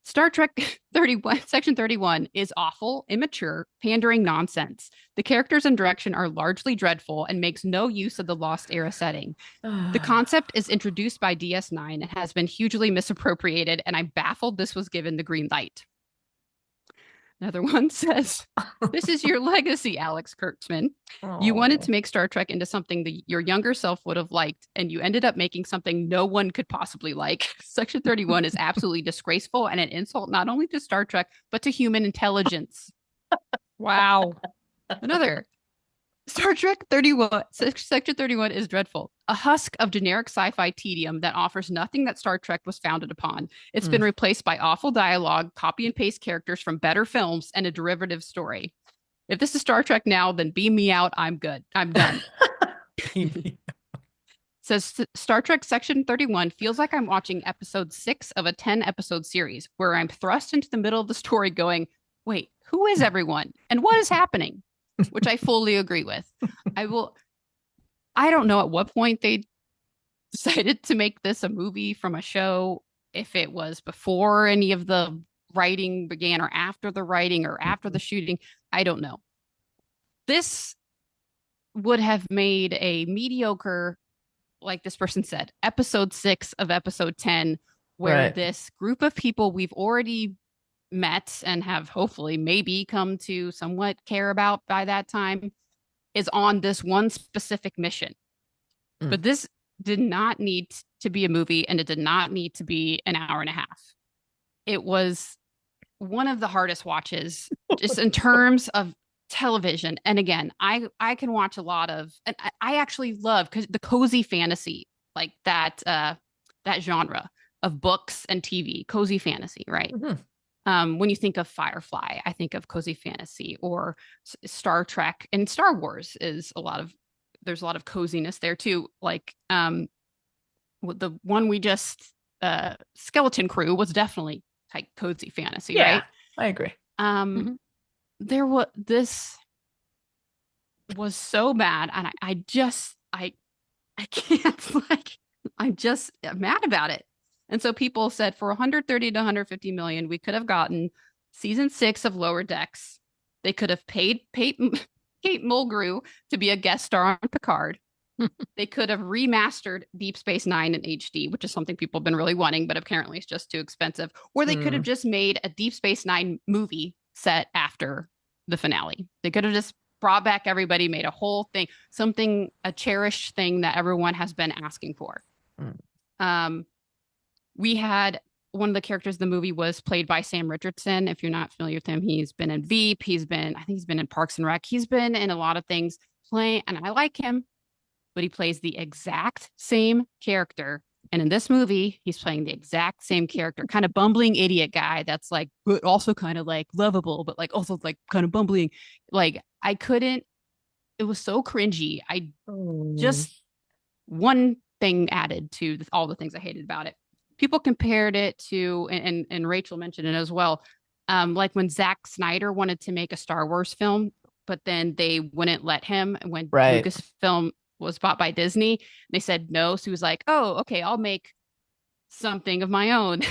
Star Trek 31, Section 31 is awful, immature, pandering nonsense. The characters and direction are largely dreadful and makes no use of the Lost Era setting. The concept is introduced by DS9 and has been hugely misappropriated, and I'm baffled this was given the green light. Another one says, this is your legacy, Alex Kurtzman. You wanted to make Star Trek into something that your younger self would have liked, and you ended up making something no one could possibly like. Section 31 is absolutely disgraceful and an insult not only to Star Trek, but to human intelligence. Wow. Another, Star Trek 31, Section 31 is dreadful. A husk of generic sci-fi tedium that offers nothing that Star Trek was founded upon. It's been replaced by awful dialogue, copy and paste characters from better films, and a derivative story. If this is Star Trek now, then beam me out. I'm good. I'm done. Says Star Trek Section 31 feels like I'm watching episode 6 of a 10-episode series where I'm thrust into the middle of the story going, wait, who is everyone? And what is happening? Which I fully agree with. I don't know at what point they decided to make this a movie from a show, if it was before any of the writing began or after the writing or after the shooting. I don't know. This would have made a mediocre, like this person said, episode 6 of episode 10, where this group of people we've already met and have hopefully maybe come to somewhat care about by that time is on this one specific mission. But this did not need to be a movie, and it did not need to be an hour and a half. It was one of the hardest watches just in terms of television. And again, I can watch a lot of, and I actually love because the cozy fantasy, like that genre of books and TV, cozy fantasy, right? When you think of Firefly, I think of cozy fantasy, or Star Trek, and Star Wars is there's a lot of coziness there too. Like the one we just Skeleton Crew was definitely like cozy fantasy, right? I agree. This was so bad, and I can't like I'm just mad about it. And so people said for 130 to 150 million, we could have gotten season 6 of Lower Decks. They could have paid Kate Mulgrew to be a guest star on Picard. They could have remastered Deep Space Nine in HD, which is something people have been really wanting, but apparently it's just too expensive. Or they could have just made a Deep Space Nine movie set after the finale. They could have just brought back everybody, made a whole thing, a cherished thing that everyone has been asking for. We had one of the characters in the movie was played by Sam Richardson. If you're not familiar with him, he's been in Veep. I think he's been in Parks and Rec. He's been in a lot of things and I like him, but he plays the exact same character. And in this movie, he's playing the exact same character, kind of bumbling idiot guy that's like, but also kind of like lovable, but like also like kind of bumbling. Like it was so cringy. Just one thing added to all the things I hated about it. people compared it to, and Rachel mentioned it as well, like when Zack Snyder wanted to make a Star Wars film, but then they wouldn't let him when Right. Lucasfilm was bought by Disney. They said no. So he was like, oh, okay, I'll make something of my own.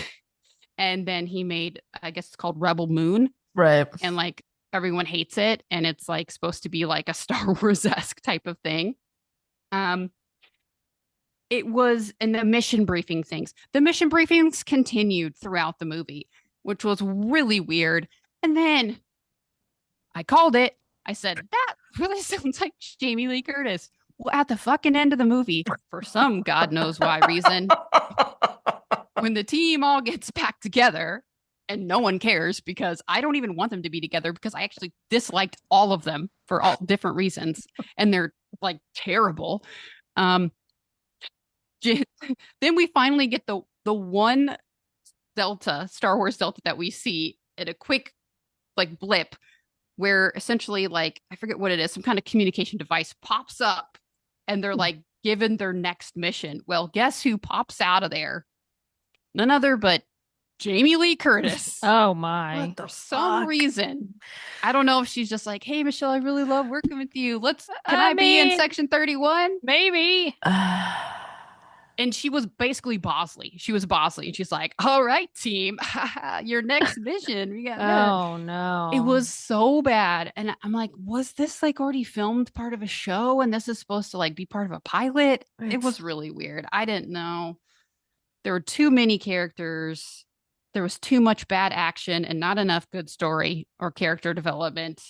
And then he made, I guess it's called Rebel Moon. Right. And like everyone hates it. And it's like supposed to be like a Star Wars-esque type of thing. Um, it was in the mission briefing things. The mission briefings continued throughout the movie, which was really weird. And then I called it. I said, that really sounds like Jamie Lee Curtis. Well, at the fucking end of the movie, for some God knows why reason, when the team all gets back together and no one cares because I don't even want them to be together because I actually disliked all of them for all different reasons. And they're like terrible. Then we finally get the one Star Wars Delta that we see at a quick like blip where essentially like, I forget what it is, some kind of communication device pops up and they're like given their next mission. Well, guess who pops out of there? None other but Jamie Lee Curtis. Oh my. For some reason. I don't know if she's just like, hey, Michelle, I really love working with you. Can I be in section 31? Maybe. And she was basically Bosley. She was Bosley. And she's like, all right, team, your next mission. We got Oh no. It was so bad. And I'm like, was this like already filmed part of a show? And this is supposed to like be part of a pilot? It was really weird. I didn't know. There were too many characters. There was too much bad action and not enough good story or character development.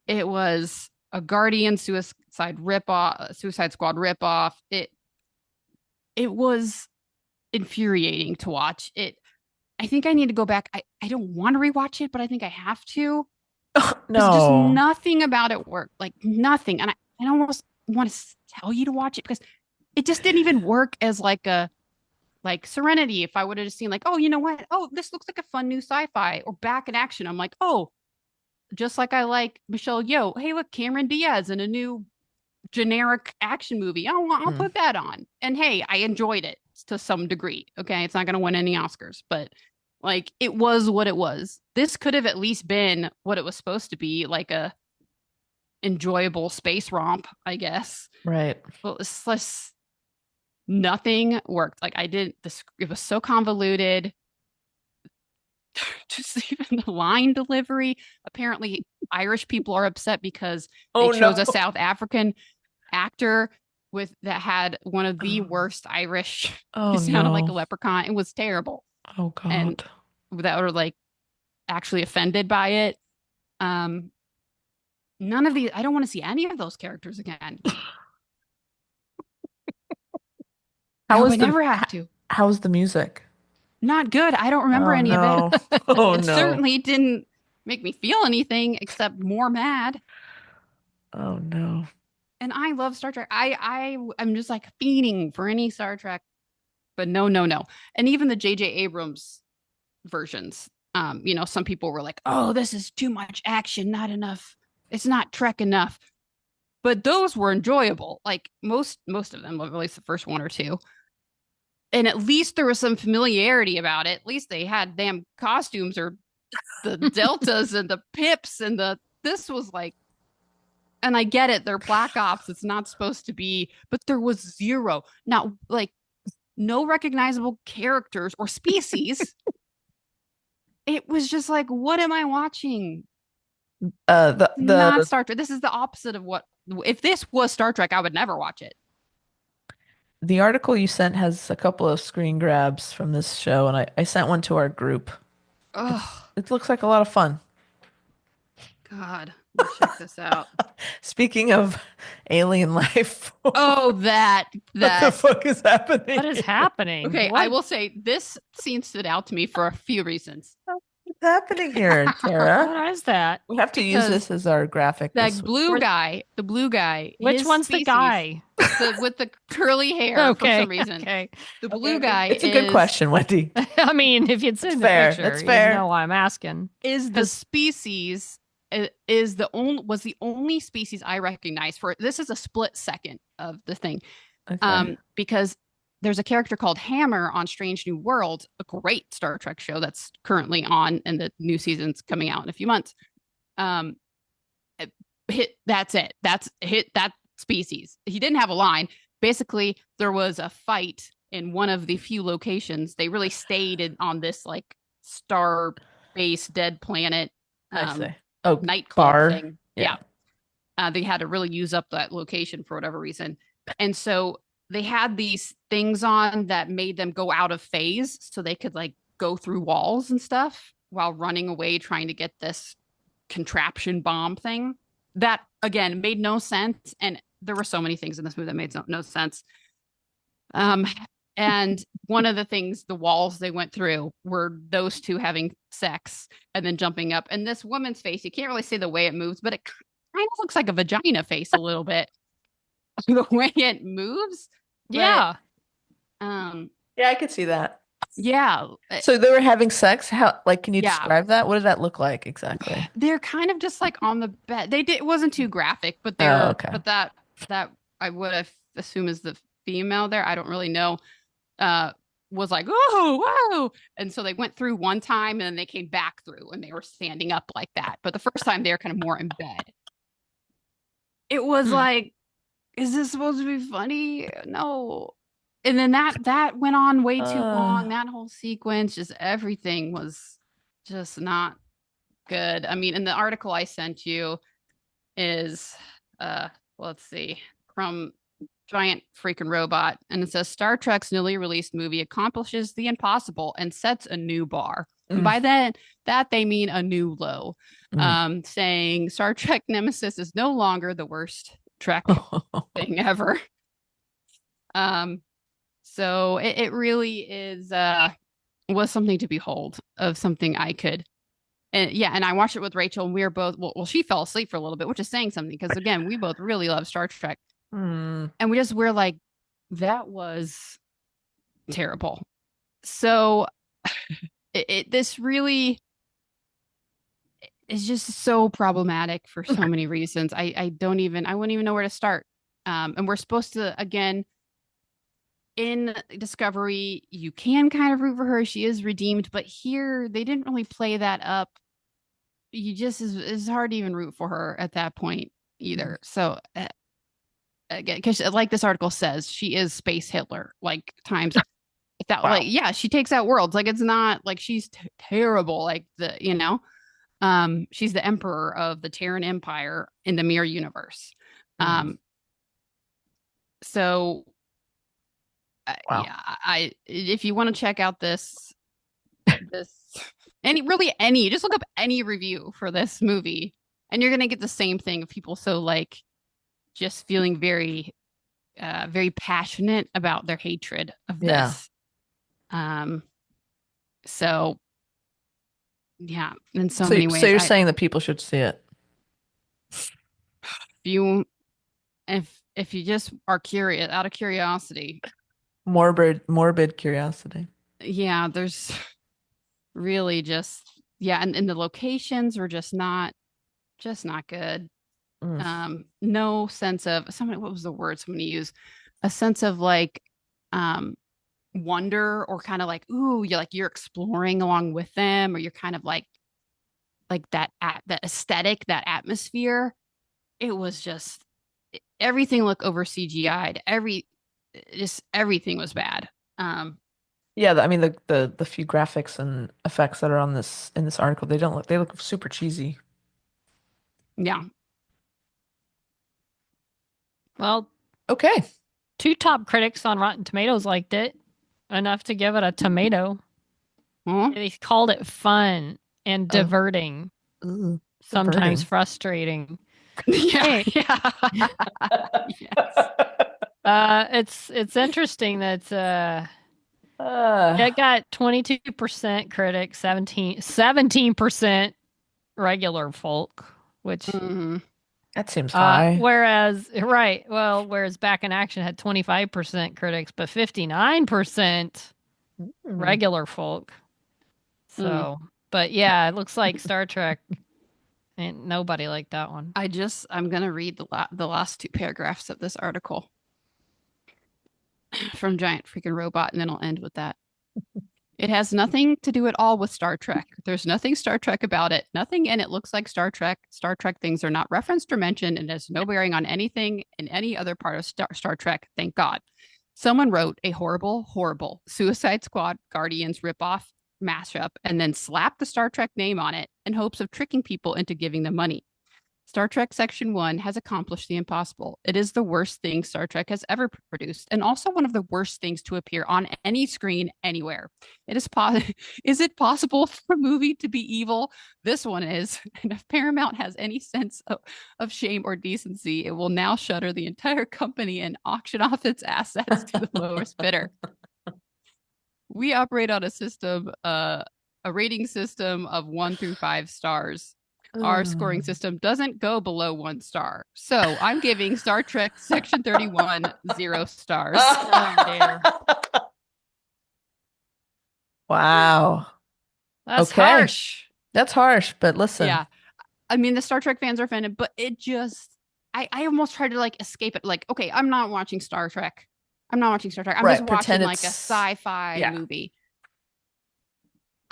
It was a Guardian Suicide Squad ripoff. It was infuriating to watch. I think I need to go back. I don't want to rewatch it, but I think I have to. No. Just nothing about it worked. Like nothing. And I almost want to tell you to watch it because it just didn't even work as like Serenity. If I would have just seen like, oh, you know what? Oh, this looks like a fun new sci-fi or Back in Action. I'm like, oh, just like I like Michelle Yeoh. Hey, look, Cameron Diaz in a new generic action movie. I'll put that on. And hey, I enjoyed it to some degree. Okay, it's not going to win any Oscars, but like it was what it was. This could have at least been what it was supposed to be, like a enjoyable space romp, I guess. Right. Well, it's less. Nothing worked. Like it was so convoluted. Just even the line delivery. Apparently, Irish people are upset because they chose a South African actor that had one of the worst Irish. He sounded like a leprechaun. It was terrible. Oh God. And that were like actually offended by it. None of these. I don't want to see any of those characters again. Never have to. How's the music? Not good. I don't remember any of it. It certainly didn't make me feel anything except more mad. Oh no. And I love Star Trek. I'm just like fiending for any Star Trek. But no. And even the J.J. Abrams versions, some people were like, oh, this is too much action, not enough. It's not Trek enough. But those were enjoyable. Like most of them, at least the first one or two. And at least there was some familiarity about it. At least they had damn costumes or the deltas and the pips and this was like, and I get it. They're Black Ops. It's not supposed to be, but there was zero, not like no recognizable characters or species. It was just like, what am I watching? Not Star Trek. This is the opposite of what, if this was Star Trek, I would never watch it. The article you sent has a couple of screen grabs from this show, and I sent one to our group. It looks like a lot of fun. God, let's check this out. Speaking of alien life. Oh, that. What the fuck is happening? What is happening? Okay, I will say this scene stood out to me for a few reasons. What's happening here, Tara? What is that? We have to use this as our graphic. The blue guy. Which one's the guy? With the curly hair for some reason. Okay. The blue guy. It's a good question, Wendy. I mean, if you'd seen the picture, that's fair. You know why I'm asking. Is the species was the only species I recognized for this is a split second of the thing. Okay. Because there's a character called Hammer on Strange New Worlds, a great Star Trek show that's currently on, and the new season's coming out in a few months. Um, that's it. That's hit that species. He didn't have a line. Basically, there was a fight in one of the few locations. They really stayed on this like star base dead planet I see. Oh, nightclub bar. thing. Yeah. They had to really use up that location for whatever reason. And so they had these things on that made them go out of phase so they could like go through walls and stuff while running away trying to get this contraption bomb thing. That again made no sense. And there were so many things in this movie that made no sense. And one of the things, the walls they went through were those two having sex and then jumping up. And this woman's face, you can't really see the way it moves, but it kind of looks like a vagina face a little bit. The way it moves. Yeah. But, Yeah, I could see that. yeah. So they were having sex? How, like, can you Yeah. describe that? What did that look like exactly? They're kind of just like on the bed. It wasn't too graphic, but they're, okay. but that I would have assumed is the female there. I don't really know. Was like, oh, whoa. And so they went through one time and then they came back through and they were standing up like that. But the first time they were kind of more in bed. It was like, is this supposed to be funny? No. And then that went on way too long. That whole sequence, just everything was just not good. I mean, in the article I sent you is let's see, from Giant Freaking Robot, and it says Star Trek's newly released movie accomplishes the impossible and sets a new bar. And by that they mean a new low. Saying Star Trek Nemesis is no longer the worst Trek thing ever. So it really is was something to behold, of something I could. And I watched it with Rachel, and we were both well, she fell asleep for a little bit, which is saying something, because again, we both really love Star Trek. And we're like, that was terrible. So this really is just so problematic for so many reasons. I wouldn't even know where to start. And we're supposed to, again, in Discovery, you can kind of root for her. She is redeemed, but here they didn't really play that up. You just it's hard to even root for her at that point either. So again, because like this article says, she is space Hitler, like times that. Wow. Like, yeah, she takes out worlds. Like, it's not like she's terrible. Like she's the emperor of the Terran Empire in the Mirror Universe. So wow. Yeah, if you want to check out this any just look up any review for this movie, and you're gonna get the same thing of people so like just feeling very very passionate about their hatred of this. So yeah, in so many ways. So you're saying that people should see it? If you just are curious, out of curiosity, morbid curiosity. Yeah, there's really just and the locations were just not good. No sense of what was the word somebody used? A sense of like wonder, or kind of like, ooh, you're exploring along with them, or you're kind of like that aesthetic, that atmosphere. It was just everything looked over CGI'd. Everything was bad. Yeah, I mean the few graphics and effects that are in this article, they look super cheesy. Yeah. Well, okay. 2 top critics on Rotten Tomatoes liked it enough to give it a tomato. They called it fun and diverting. Sometimes diverting. Frustrating. Yeah. Yes. It's interesting that it got 22% critics, 17% regular folk, which that seems high. Whereas Back in Action had 25% critics, but 59% regular folk. So, but yeah, it looks like Star Trek. Ain't nobody liked that one. I'm gonna read the last 2 paragraphs of this article. from giant freaking robot, and then I'll end with that. It has nothing to do at all with Star Trek. There's nothing Star Trek about it. Nothing in it looks like Star Trek. Star Trek things are not referenced or mentioned, and has no bearing on anything in any other part of Star Trek. Thank God. Someone wrote a horrible, horrible Suicide Squad Guardians ripoff mashup and then slapped the Star Trek name on it in hopes of tricking people into giving them money. Star Trek Section 1 has accomplished the impossible. It is the worst thing Star Trek has ever produced, and also one of the worst things to appear on any screen anywhere. Is it possible for a movie to be evil? This one is. And if Paramount has any sense of shame or decency, it will now shutter the entire company and auction off its assets to the lowest bidder. We operate on a rating system of 1 through 5 stars. Our scoring system doesn't go below 1 star. So I'm giving Star Trek Section 31 0 stars. Oh, dear. Wow. That's Okay. harsh. That's harsh, but listen. Yeah. I mean, the Star Trek fans are offended, but it just, I almost tried to like escape it. Like, okay, I'm not watching Star Trek. I'm just watching like a sci-fi movie.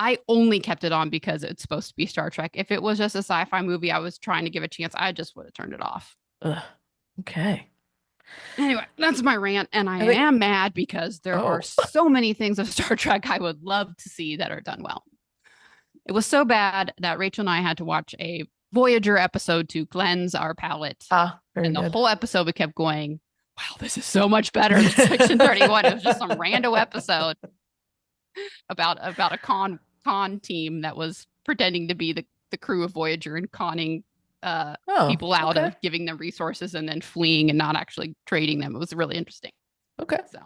I only kept it on because it's supposed to be Star Trek. If it was just a sci-fi movie I was trying to give a chance, I just would have turned it off. Ugh. Okay. Anyway, that's my rant. And I am mad because there are so many things of Star Trek I would love to see that are done well. It was so bad that Rachel and I had to watch a Voyager episode to cleanse our palate. And the whole episode we kept going, wow, this is so much better than Section 31. It was just some rando episode about a con team that was pretending to be the crew of Voyager and conning people out of giving them resources and then fleeing and not actually trading them. It was really interesting. Okay. So,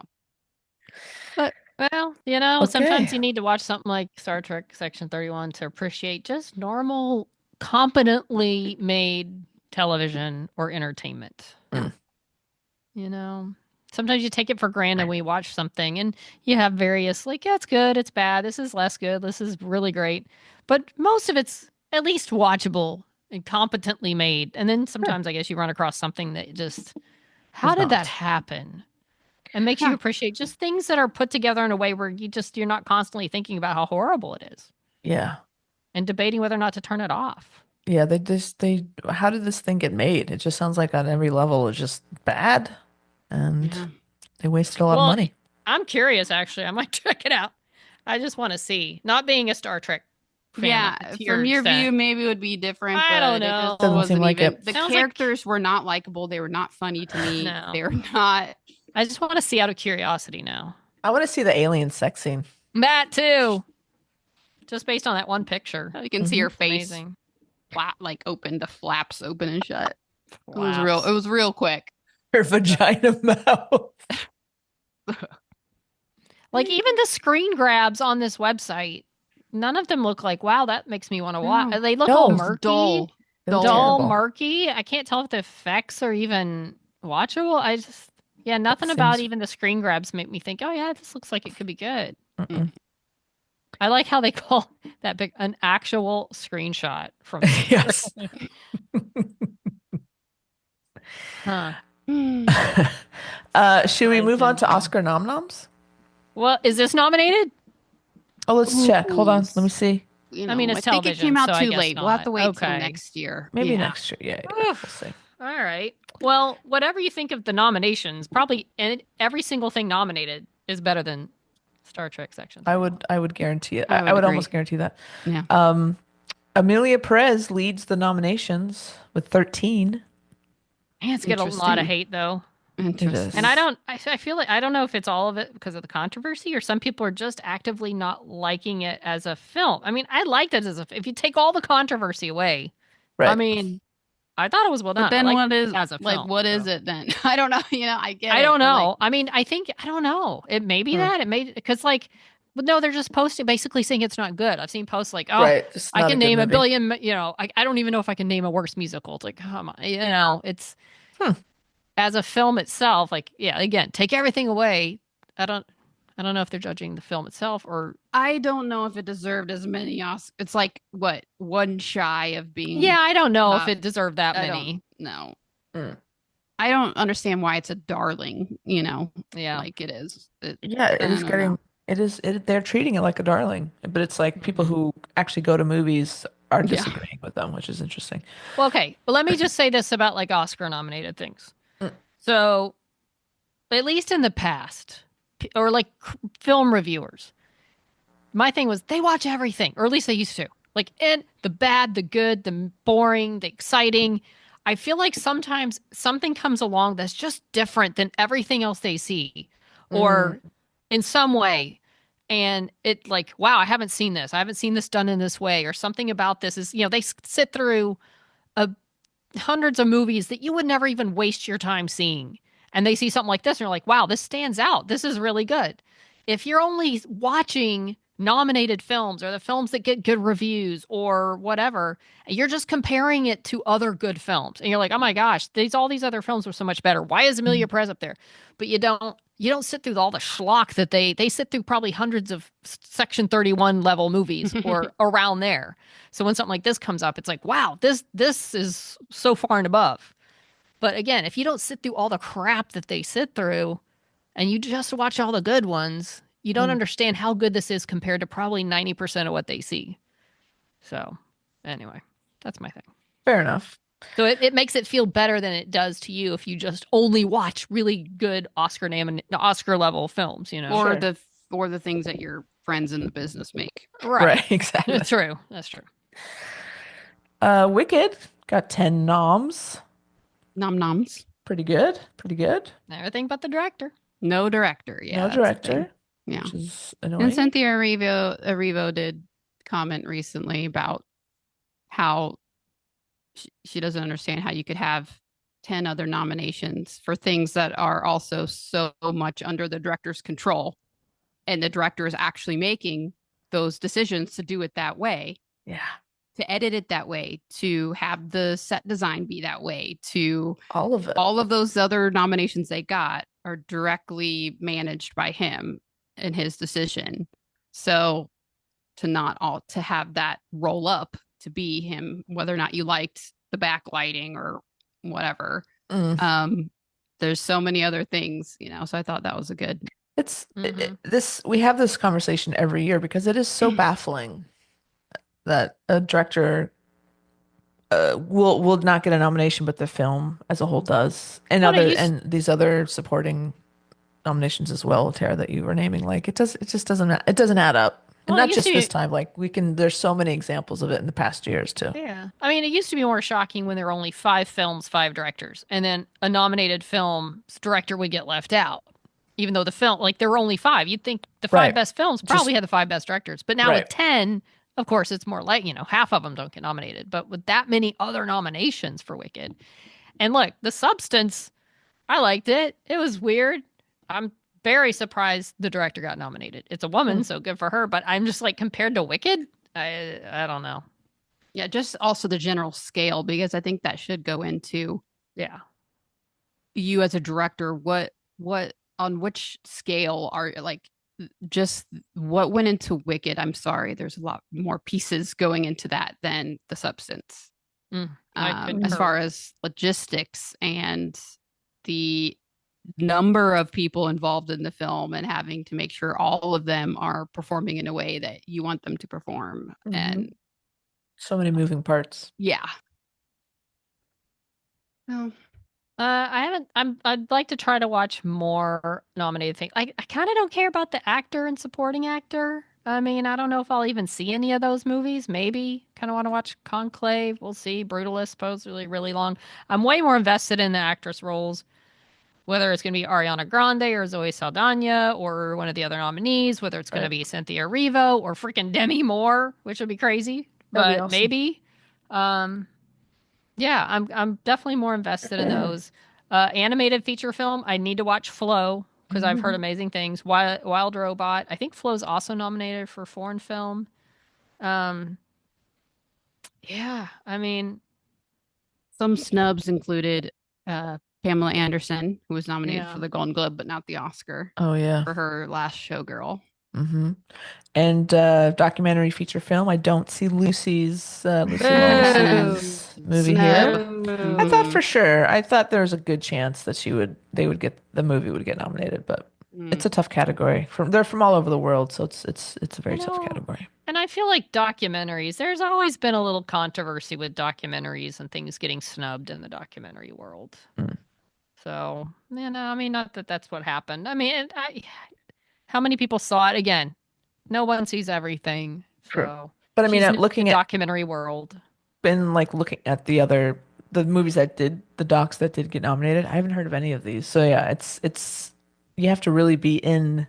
but well, sometimes you need to watch something like Star Trek Section 31 to appreciate just normal, competently made television or entertainment. Sometimes you take it for granted when you watch something and you have various, like, yeah, it's good, it's bad, this is less good, this is really great. But most of it's at least watchable and competently made. And then sometimes I guess you run across something that just, how did that happen? And makes you appreciate just things that are put together in a way where you're not constantly thinking about how horrible it is. Yeah. And debating whether or not to turn it off. Yeah, how did this thing get made? It just sounds like on every level it's just bad. And they wasted a lot of money. I'm curious, actually. I might check it out. I just want to see. Not being a Star Trek fan. From your view, maybe it would be different. I don't know. It doesn't seem like it. The characters were not likable. They were not funny to me. No. They were not. I just want to see out of curiosity now. I want to see the alien sex scene. That too. Just based on that one picture. You can see her face. Amazing. Like open, the flaps open and shut. It was real quick. Her vagina mouth. Like even the screen grabs on this website, none of them look like, wow, that makes me want to watch. They look all murky. Dull, murky. I can't tell if the effects are even watchable. Nothing about even the screen grabs make me think, oh yeah, this looks like it could be good. I like how they call that an actual screenshot from yes. Should we move on to Oscar Nom Noms? Well, is this nominated? Oh, let's check. Hold on. Let me see. I mean, it's television. I think it came out too late. Not. We'll have to wait till next year. Maybe next year. Yeah. We'll see. All right. Well, whatever you think of the nominations, probably every single thing nominated is better than Star Trek Section. I would guarantee it. I would almost guarantee that. Yeah. Amelia Perez leads the nominations with 13. It's getting a lot of hate though. And I feel like I don't know if it's all of it because of the controversy or some people are just actively not liking it as a film. I mean, I liked it if you take all the controversy away. Right. I mean, I thought it was well done. But then what is as a film, what is it then? I don't know. I don't know. I mean, I don't know. It may be that it may because but no, they're just posting basically saying it's not good. I've seen posts like, oh, I can name a billion. I don't even know if I can name a worse musical. It's like, come on, it's. As a film itself, again, take everything away. I don't know if they're judging the film itself or I don't know if it deserved as many Oscars. It's like one shy of being. Yeah, I don't know if it deserved that many. No. I don't understand why it's a darling, Yeah. like it is. Yeah, it I is don't know. getting they're treating it like a darling, but it's like people Mhm. who actually go to movies are Yeah. disagreeing with them, which is interesting. Well, okay, but let me just say this about like Oscar nominated things. Mm. So, at least in the past, or like film reviewers, my thing was they watch everything, or at least they used to. Like, and the bad, the good, the boring, the exciting. I feel like sometimes something comes along that's just different than everything else they see, Mm. or in some way. And it like, wow, I haven't seen this. I haven't seen this done in this way, or something about this is, they sit through a hundreds of movies that you would never even waste your time seeing. And they see something like this and you're like, wow, this stands out. This is really good. If you're only watching nominated films or the films that get good reviews or whatever, and you're just comparing it to other good films and you're like, oh my gosh, all these other films were so much better. Why is Amelia Mm. Perez up there? But you don't sit through all the schlock that they sit through probably hundreds of Section 31 level movies or around there. So when something like this comes up, it's like, wow, this is so far and above. But again, if you don't sit through all the crap that they sit through and you just watch all the good ones, you don't Mm. understand how good this is compared to probably 90% of what they see. So anyway, that's my thing. Fair enough. So it makes it feel better than it does to you if you just only watch really good Oscar level films. or Sure. the or the things that your friends in the business make. Right. Right, exactly. True. That's true. Wicked got 10 noms. Nom noms. Pretty good. Pretty good. Everything but the director. No director. No Yeah, that's the thing. director, Yeah. which is And annoying. Cynthia Erivo did comment recently about how she doesn't understand how you could have 10 other nominations for things that are also so much under the director's control. And the director is actually making those decisions to do it that way, Yeah, to edit it that way, to have the set design be that way, to all of it. all of those other nominations they got are directly managed by him and his decision. So to have that roll up to be him, whether or not you liked the backlighting or whatever. Mm. There's so many other things, so I thought that was a good. This we have this conversation every year because it is so baffling that a director will not get a nomination, but the film as a whole does, and Well, it other used and these other supporting nominations as well, Tara, that you were naming. Like it just doesn't add up, and well, it not used to just this be time. Like there's so many examples of it in the past years too. Yeah. I mean, it used to be more shocking when there were only 5 films, 5 directors, and then a nominated film's director would get left out. Even though the film, like there were only 5. You'd think the five Right. best films Just probably had the 5 best directors. But now right. with 10, of course, it's more like, half of them don't get nominated. But with that many other nominations for Wicked. And look, the substance, I liked it. It was weird. I'm very surprised the director got nominated. It's a woman, Mm. so good for her. But I'm just like, compared to Wicked, I don't know. Yeah, just also the general scale, because I think that should go into Yeah. you as a director. What on which scale are like just what went into Wicked? I'm sorry, there's a lot more pieces going into that than the substance. I As concur. far as logistics and the number of people involved in the film and having to make sure all of them are performing in a way that you want them to perform. Mhm. And So many moving parts. yeah. Oh, I haven't. I'd like to try to watch more nominated things. I kind of don't care about the actor and supporting actor. I mean, I don't know if I'll even see any of those movies. Maybe. Kind of want to watch Conclave. We'll see. Brutalist, supposedly really long. I'm way more invested in the actress roles, whether it's going to be Ariana Grande or Zoe Saldana or one of the other nominees, whether it's going to Right. be Cynthia Erivo or freaking Demi Moore, which would be crazy, That'd be but awesome. maybe. Um, yeah, I'm definitely more invested in those. Animated feature film, I need to watch Flow because I've heard amazing things. Wild Robot, I think Flow's also nominated for foreign film. Um, yeah, I mean, some snubs included Pamela Anderson, who was nominated for yeah, the Golden Globe but not the Oscar Oh yeah. for her last Showgirl. Mm-hmm. And documentary feature film. I don't see Lucy Boo. Lawless's movie here. I thought Boo. for sure. I thought there was a good chance that they would get the movie would get nominated, but it's Mm. a tough category. They're from all over the world, so it's a I very tough know. category. And I feel like documentaries, there's always been a little controversy with documentaries and things getting snubbed in the documentary world. Mm. So, I mean, not that that's what happened. I mean, how many people saw it? Again, no one sees everything. True. So, But I mean, she's new at to the looking at documentary world. been like looking at the movies the docs that did get nominated. I haven't heard of any of these. So yeah, it's you have to really be in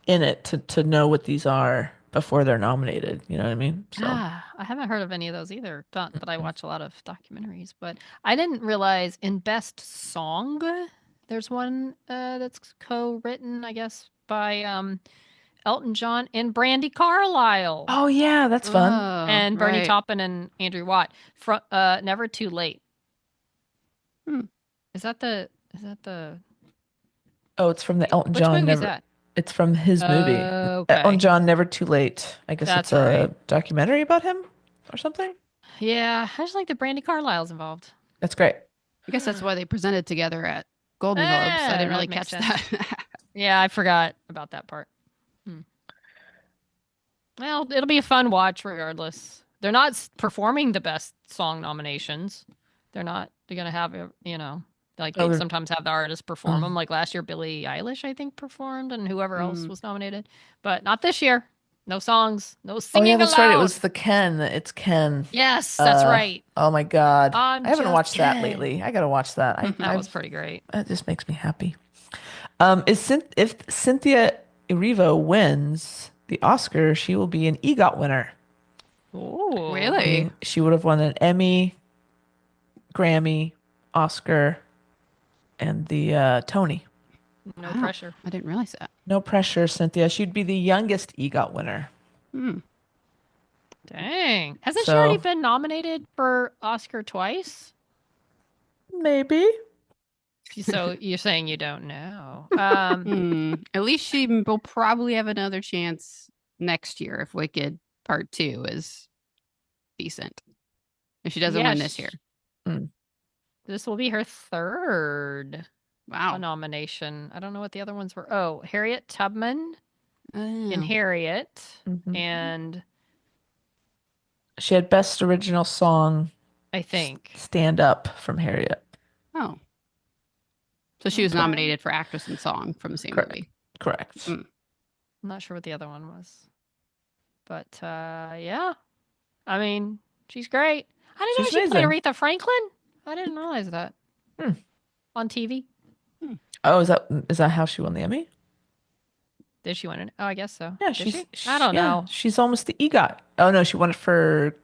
it to know what these are before they're nominated. You know what I mean? So I haven't heard of any of those either. Not that I watch a lot of documentaries, but I didn't realize in Best Song, there's one that's co-written, I guess, by Elton John and Brandy Carlisle oh yeah, that's fun. Oh, and Bernie right. Taupin and Andrew Watt. Never Too Late. Hmm. Is that the Oh, it's from the Elton which John movie is Never. that? It's from his movie. Elton Okay, John Never Too Late. I guess it's that's right. a documentary about him or something. Yeah, I just like that Brandy Carlisle's involved. That's great. I guess that's why they presented together at Golden Globes. I didn't That really would make catch sense. that. Yeah, I forgot about that part. Hmm. Well, it'll be a fun watch regardless. They're not performing the best song nominations. They're not. They're gonna have like Oh, they sometimes have the artists perform mm. them. Like last year, Billie Eilish I think performed, and whoever else Mm. was nominated. But not this year. No songs. No Oh yeah, singing that's right. It allowed. was the Ken. It's Ken. Yes, that's right. Oh my God. I I'm haven't just watched that Ken. lately. I gotta watch that. That was pretty great. It just makes me happy. If Cynthia Erivo wins the Oscar, she will be an EGOT winner, Ooh. Really? meaning she would have won an Emmy, Grammy, Oscar, and the Tony. No Wow. pressure. I didn't realize that. No pressure, Cynthia. She'd be the youngest EGOT winner. Hmm. Dang. Hasn't she already So been nominated for Oscar twice? maybe. So you're saying you don't know. At least she will probably have another chance next year if Wicked Part 2 is decent. If she doesn't Yeah, win this year. this will be her third Wow. nomination. I don't know what the other ones were. Oh, Harriet Tubman in Oh. Harriet, Mhm. and She had Best Original Song I think. Stand Up from Harriet. Oh. So she was Okay. nominated for actress and song from the same Correct. movie. Correct. Mm. I'm not sure what the other one was. But yeah. I mean, she's great. I didn't know She's she played amazing. Aretha Franklin. I didn't realize that. Hmm. On TV. Oh, is that how she won the Emmy? Did she win it? Oh, I guess so. Yeah, Did she? I don't know. she's almost the EGOT. Oh no, she won it for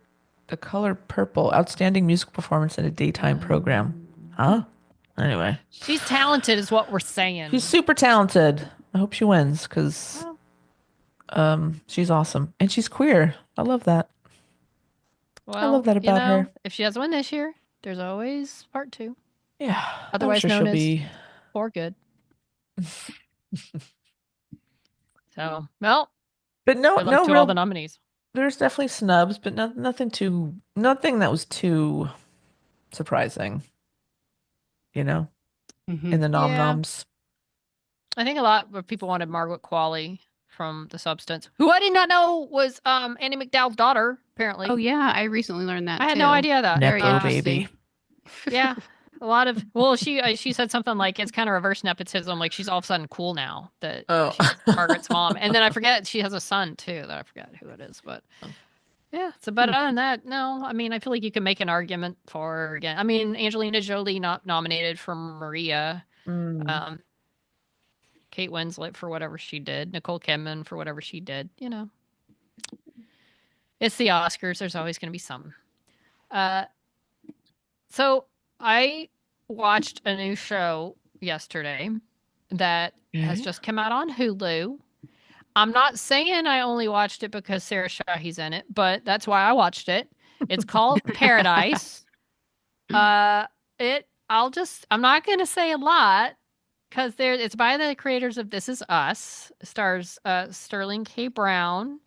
The Color Purple, Outstanding Musical Performance in a Daytime Program. Huh? Anyway, She's talented, is what we're saying. she's super talented. I hope she wins because Well, she's awesome and she's queer. I love that. I love that about her. if she doesn't win this year, there's always part two, Yeah, I'm otherwise sure known she'll as be. For Good. So, well, But no, good luck no to all the real. nominees. There's definitely snubs, but nothing that was too surprising. You know, Mhm. in the Nom Yeah. Noms. I think a lot of people wanted Margaret Qualley from The Substance, who I did not know was Annie McDowell's daughter, apparently. Oh yeah, I recently learned that I had too. no idea that. Very Nepo interesting. baby. Yeah. A lot of she said something like it's kind of reverse nepotism, like she's all of a sudden cool now that Oh. she's Margaret's mom. And then I forget she has a son too that I forget who it is, but yeah. So but other than that, no, I mean I feel like you can make an argument for her again. I mean Angelina Jolie not nominated for Maria. Mm. Kate Winslet for whatever she did, Nicole Kidman for whatever she did, It's the Oscars, there's always gonna be something. So I watched a new show yesterday that has just come out on Hulu. I'm not saying I only watched it because Sarah Shahi's in it, but that's why I watched it. It's called Paradise. I'm not gonna say a lot, because it's by the creators of This Is Us. Stars Sterling K. Brown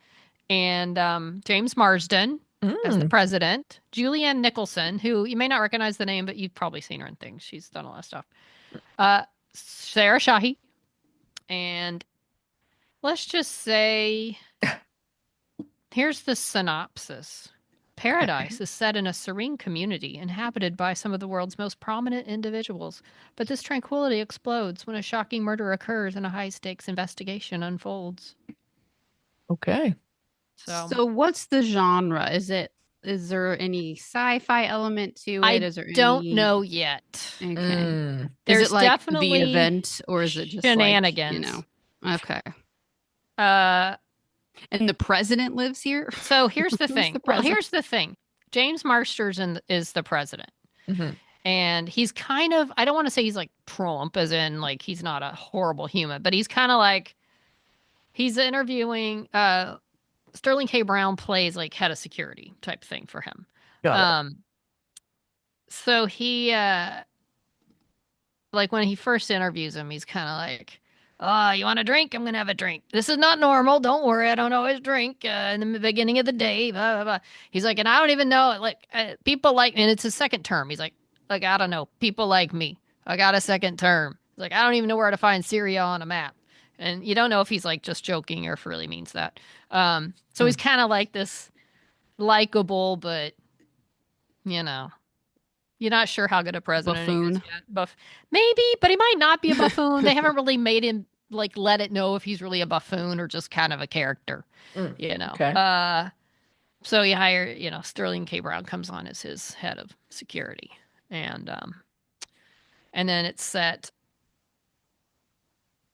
and James Marsden as the Mm. president. Julianne Nicholson, who you may not recognize the name, but you've probably seen her in things. She's done a lot of stuff. Sarah Shahi, and let's just say, here's the synopsis. Paradise is set in a serene community inhabited by some of the world's most prominent individuals. But this tranquility explodes when a shocking murder occurs and a high stakes investigation unfolds. Okay. So what's the genre? Is there any sci-fi element to it? I Is there don't any know yet. Okay. Mm. Is There's it like The definitely Event, or is it just like, shenanigans. Okay. Uh, And the president lives here? so here's the Who's thing. the Well, president? here's the thing. James Marsters is the president. Mhm. And he's kind of, I don't want to say he's like Trump, as in like he's not a horrible human, but he's kind of like, he's interviewing, Sterling K. Brown plays like head of security type thing for him. Got it. So he, like when he first interviews him, he's kind of like, "Oh, you want a drink? I'm gonna have a drink. This is not normal. Don't worry, I don't always drink in the beginning of the day." Blah blah blah. He's like, and I don't even know. Like people like, and it's his second term. He's like I don't know. People like me. I got a second term. He's like, I don't even know where to find Syria on a map. And you don't know if he's like just joking or if he really means that. So he's kind of like this likable, but you know, you're not sure how good a president he is Buffoon. yet. Maybe, but he might not be a buffoon. They haven't really made him like let it know if he's really a buffoon or just kind of a character, you know. Okay. So you hire, Sterling K. Brown comes on as his head of security, and then it's set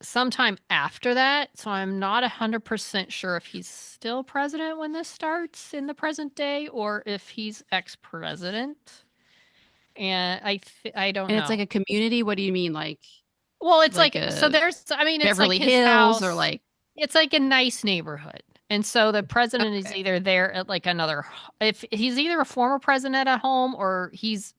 sometime after that. So I'm not 100% sure if he's still president when this starts in the present day or if he's ex-president. And I don't And know. it's like a community? What do you mean? Well, it's like like so a there's I mean it's Beverly like his Hills house. or like It's like a nice neighborhood. And so the president is Okay. either there at like if he's either a former president at home or he's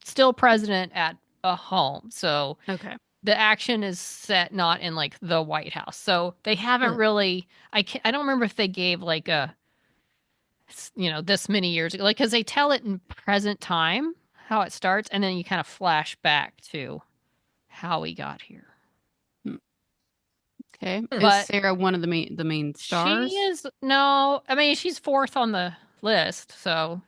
still president at a home. So Okay. the action is set not in like the White House. So they haven't Hmm. really I don't remember if they gave like this many years ago, like because they tell it in present time how it starts and then you kind of flash back to how we got here. Okay. Is But Sarah one of the main stars? she is no, I mean she's fourth on the list. So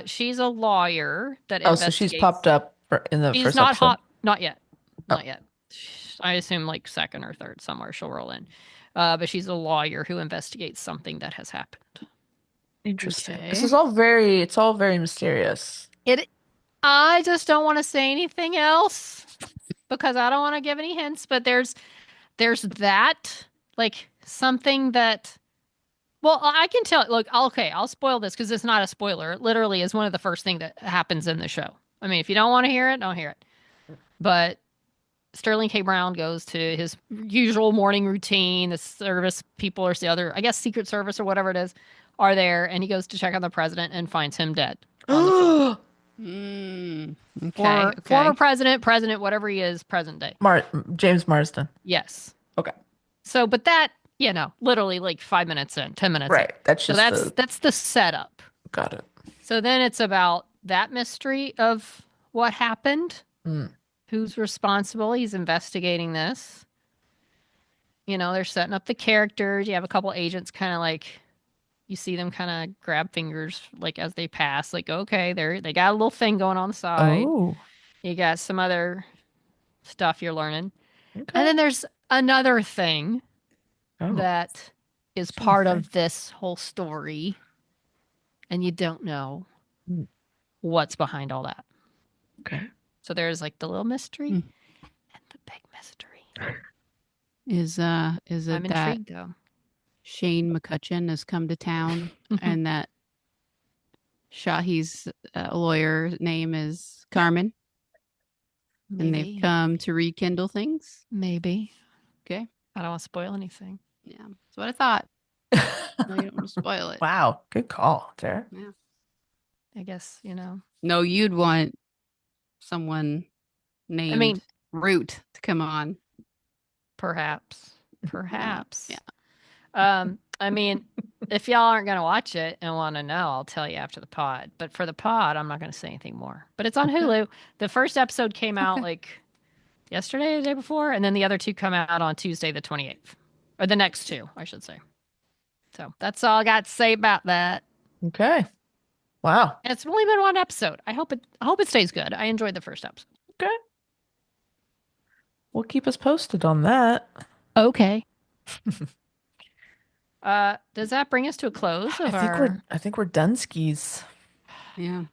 she's a lawyer that Oh, so she's investigates. popped up in the She's first not episode. hot, not yet. Oh, Not yet. I assume like second or third somewhere she'll roll in. But she's a lawyer who investigates something that has happened. interesting. Okay. This is it's all very mysterious. I just don't want to say anything else because I don't want to give any hints, but there's that like something that well, I can tell. Look, okay, I'll spoil this because it's not a spoiler. It literally is one of the first things that happens in the show. I mean, if you don't want to hear it, don't hear it. But Sterling K. Brown goes to his usual morning routine. The service people or the other, I guess, Secret Service or whatever it is, are there, and he goes to check on the president and finds him dead on the floor. Okay. Former president, whatever he is, present day. James Marsden. Yes. Okay. So, but that, literally like 5 minutes in, 10 minutes Right. in. That's So just that's the setup. got it. So then it's about that mystery of what happened, Mm. who's responsible. He's investigating this. They're setting up the characters. You have a couple agents kind of like you see them kind of grab fingers like as they pass, like, okay, they got a little thing going on the side. Oh, You got some other stuff you're learning. okay. And then there's another thing Oh, that is Same part thing. of this whole story, and you don't know Mm. what's behind all that. Okay. So there's like the little mystery Mm. and the big mystery. Is it I'm that intrigued though. Shane McCutcheon has come to town and that Shahi's lawyer name is Carmen and they've Maybe. come to rekindle things? Maybe. Okay. I don't want to spoil anything. Yeah. That's what I thought. No, you don't want to spoil it. Wow. Good call, Tara. Yeah. I guess, No, you'd want someone named I mean, Root to come on. Perhaps. Perhaps. Yeah. I mean, if y'all aren't going to watch it and want to know, I'll tell you after the pod. But for the pod, I'm not going to say anything more. But it's on Hulu. The first episode came out like yesterday, the day before, and then the other two come out on Tuesday, the 28th. Or the next two, I should say. So that's all I got to say about that. Okay. Wow. And it's only been one episode. I hope it stays good. I enjoyed the first episode. Okay. Well, keep us posted on that. Okay. Does that bring us to a close of I think we're done skis. Yeah.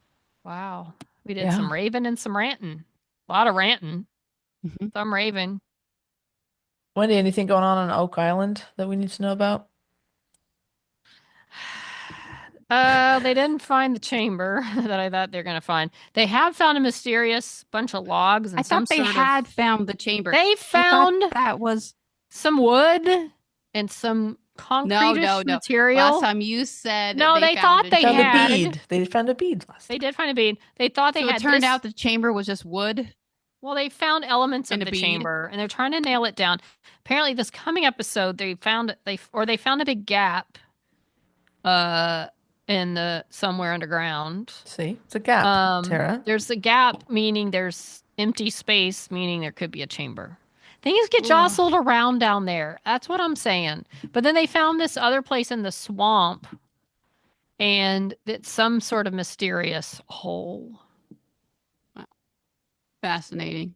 Wow. We did Yeah. some raving and some ranting. A lot of ranting. Mhm. Some raving. Wendy, anything going on Oak Island that we need to know about? They didn't find the chamber that I thought they're gonna find. They have found a mysterious bunch of logs and I thought they had found the chamber. They I thought found that was some wood and some concrete material. Last time you said No, they thought found a they Found chamber. a had. bead. They found a bead last They time. did find a bead. They thought they So had it turned this- out the chamber was just wood. Well, they found elements of And a the bead. chamber, and they're trying to nail it down. Apparently, this coming episode, they found a big gap, in the somewhere underground. See, it's a gap, Tara. There's a gap, meaning there's empty space, meaning there could be a chamber. Things get jostled around down there. That's what I'm saying. But then they found this other place in the swamp, and it's some sort of mysterious hole. Fascinating.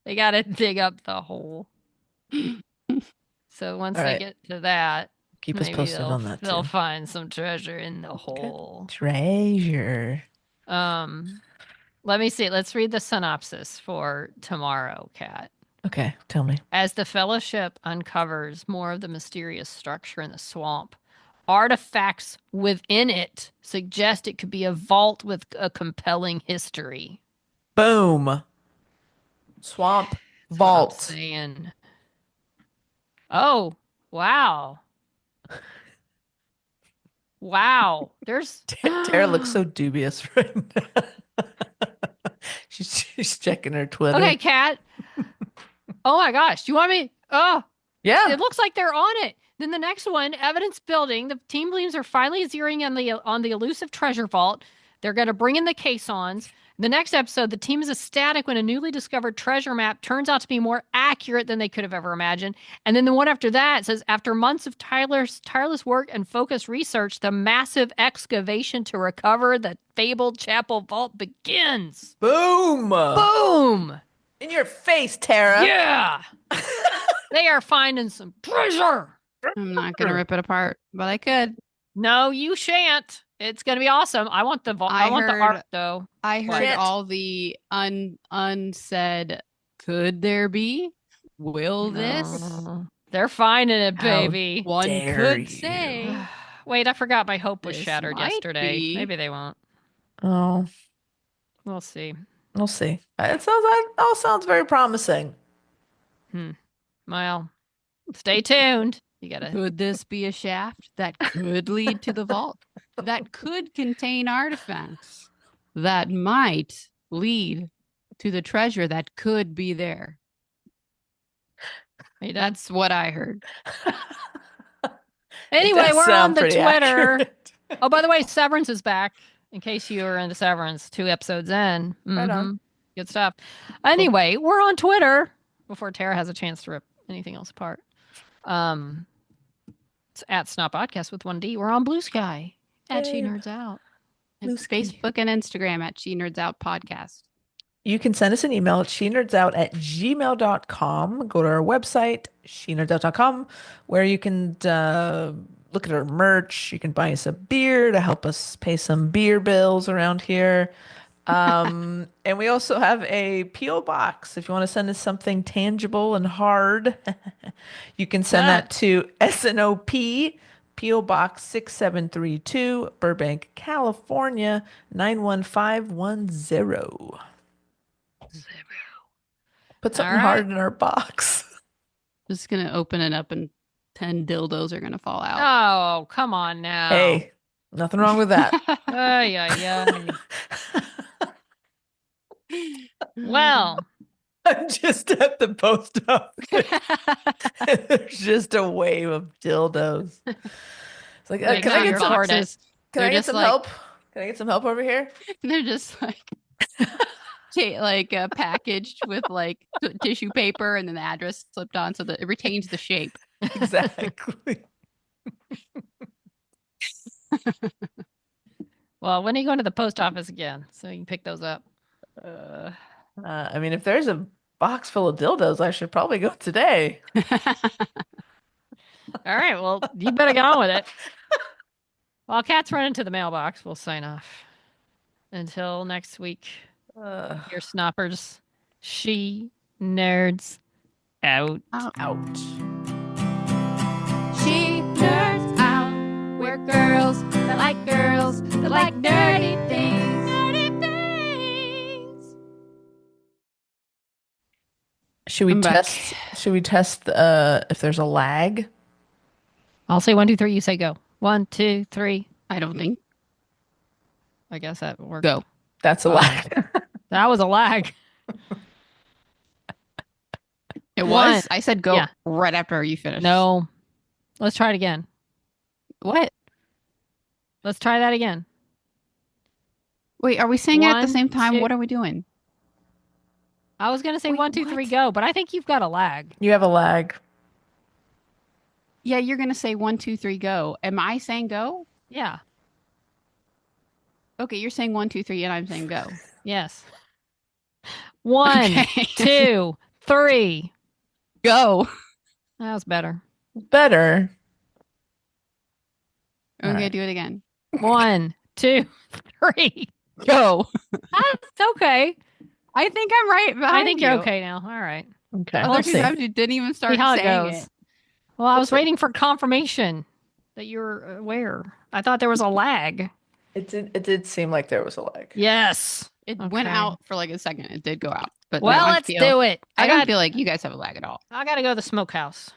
They got to dig up the hole. So once All they right. get to that, Keep us maybe posted on that they'll too. find some treasure in the hole. Treasure. Let me see. Let's read the synopsis for tomorrow, Kat. Okay, tell me. As the Fellowship uncovers more of the mysterious structure in the swamp, artifacts within it suggest it could be a vault with a compelling history. Boom. Swamp That's what I'm vault. saying. Oh, wow. Wow. There's Tara looks so dubious right now. She's checking her Twitter. Okay, Kat. Oh my gosh. Do you want me? Oh, Yeah. it looks like they're on it. Then the next one, evidence building. The team believes are finally zeroing in on the elusive treasure vault. They're going to bring in the caissons. The next episode, the team is ecstatic when a newly discovered treasure map turns out to be more accurate than they could have ever imagined. And then the one after that says, after months of tireless work and focused research, the massive excavation to recover the fabled chapel vault begins. Boom. Boom! In your face, Tara. Yeah! They are finding some treasure. I'm not gonna rip it apart, but I could. No, you shan't. It's gonna be awesome. I want the I want the heard- art though. I heard Shit. all the unsaid. Could there be? Will this? No. They're finding it, How baby. One dare could you. say. Wait, I forgot my hope was This shattered might yesterday. be. Maybe they won't. Oh, We'll see. we'll see. That all sounds very promising. Well, stay tuned. You gotta. Could this be a shaft that could lead to the vault? That could contain artifacts that might lead to the treasure that could be there. That's what I heard. Anyway, does we're on sound the pretty Twitter. accurate. Oh, by the way, Severance is back. In case you were into Severance, 2 episodes in. Right on. Mhm. Good stuff. Anyway, we're on Twitter before Tara has a chance to rip anything else apart. It's at Snot Podcast with 1D. We're on Blue Sky at She Yay. Nerds Out. Blue It's Sky. Facebook and Instagram at She Nerds Out Podcast. You can send us an email at shenerdsout@gmail.com. Go to our website, shenerdsout.com, where you can look at our merch. You can buy us a beer to help us pay some beer bills around here. And we also have a P.O. box. If you want to send us something tangible and hard, you can send that to SNOP, P.O. Box 6732, Burbank, California, 91510. Put something All right. hard in our box. Just gonna open it up and 10 dildos are gonna fall out. Oh, come on now. Hey, nothing wrong with that. Ay, ay, ay. Well, I'm just at the post office. There's just a wave of dildos. It's like, Make can I sure get you some? record it. Can They're I get just some like- help? Can I get some help over here? They're just like packaged with like tissue paper and then the address slipped on so that it retains the shape. Exactly. Well, when are you going to the post office again? So you can pick those up. I mean, if there's a box full of dildos, I should probably go today. All right. Well, you better get on with it. While cats run into the mailbox, we'll sign off. Until next week, Uh, your snoppers, she nerds out. out. She nerds out. We're girls that like nerdy things. Nerdy things. Should we I'm back. test? Should we test if there's a lag? I'll say 1, 2, 3. You say go. 1, 2, 3. I don't think. I guess that worked. Go. That's a lag. That was a lag. It One. was. I said go Yeah. right after you finished. No. Let's try it again. What? Let's try that again. Wait, are we saying it at the 1, same time? 2. What are we doing? I was going to say Wait, 1, 2, 3, what? go, but I think you've got a lag. You have a lag. Yeah, you're gonna say 1, 2, 3, go. Am I saying go? Yeah. Okay, you're saying 1, 2, 3, and I'm saying go. Yes. 1, Okay. 2, 3. Go. That was better. Better. Okay, Alright. do it again. 1, 2, 3. Go. That's okay. I think I'm right. I think you're you. okay now. All right. Okay. Other Let's two see. times you didn't even start See how it saying goes. it. Well, I Let's was see. waiting for confirmation that you were aware. I thought there was a lag. It did seem like there was a lag. Yes. It went Okay. out for like a second. It did go out. But Well, now let's do it. I don't feel like you guys have a lag at all. I got to go to the smokehouse.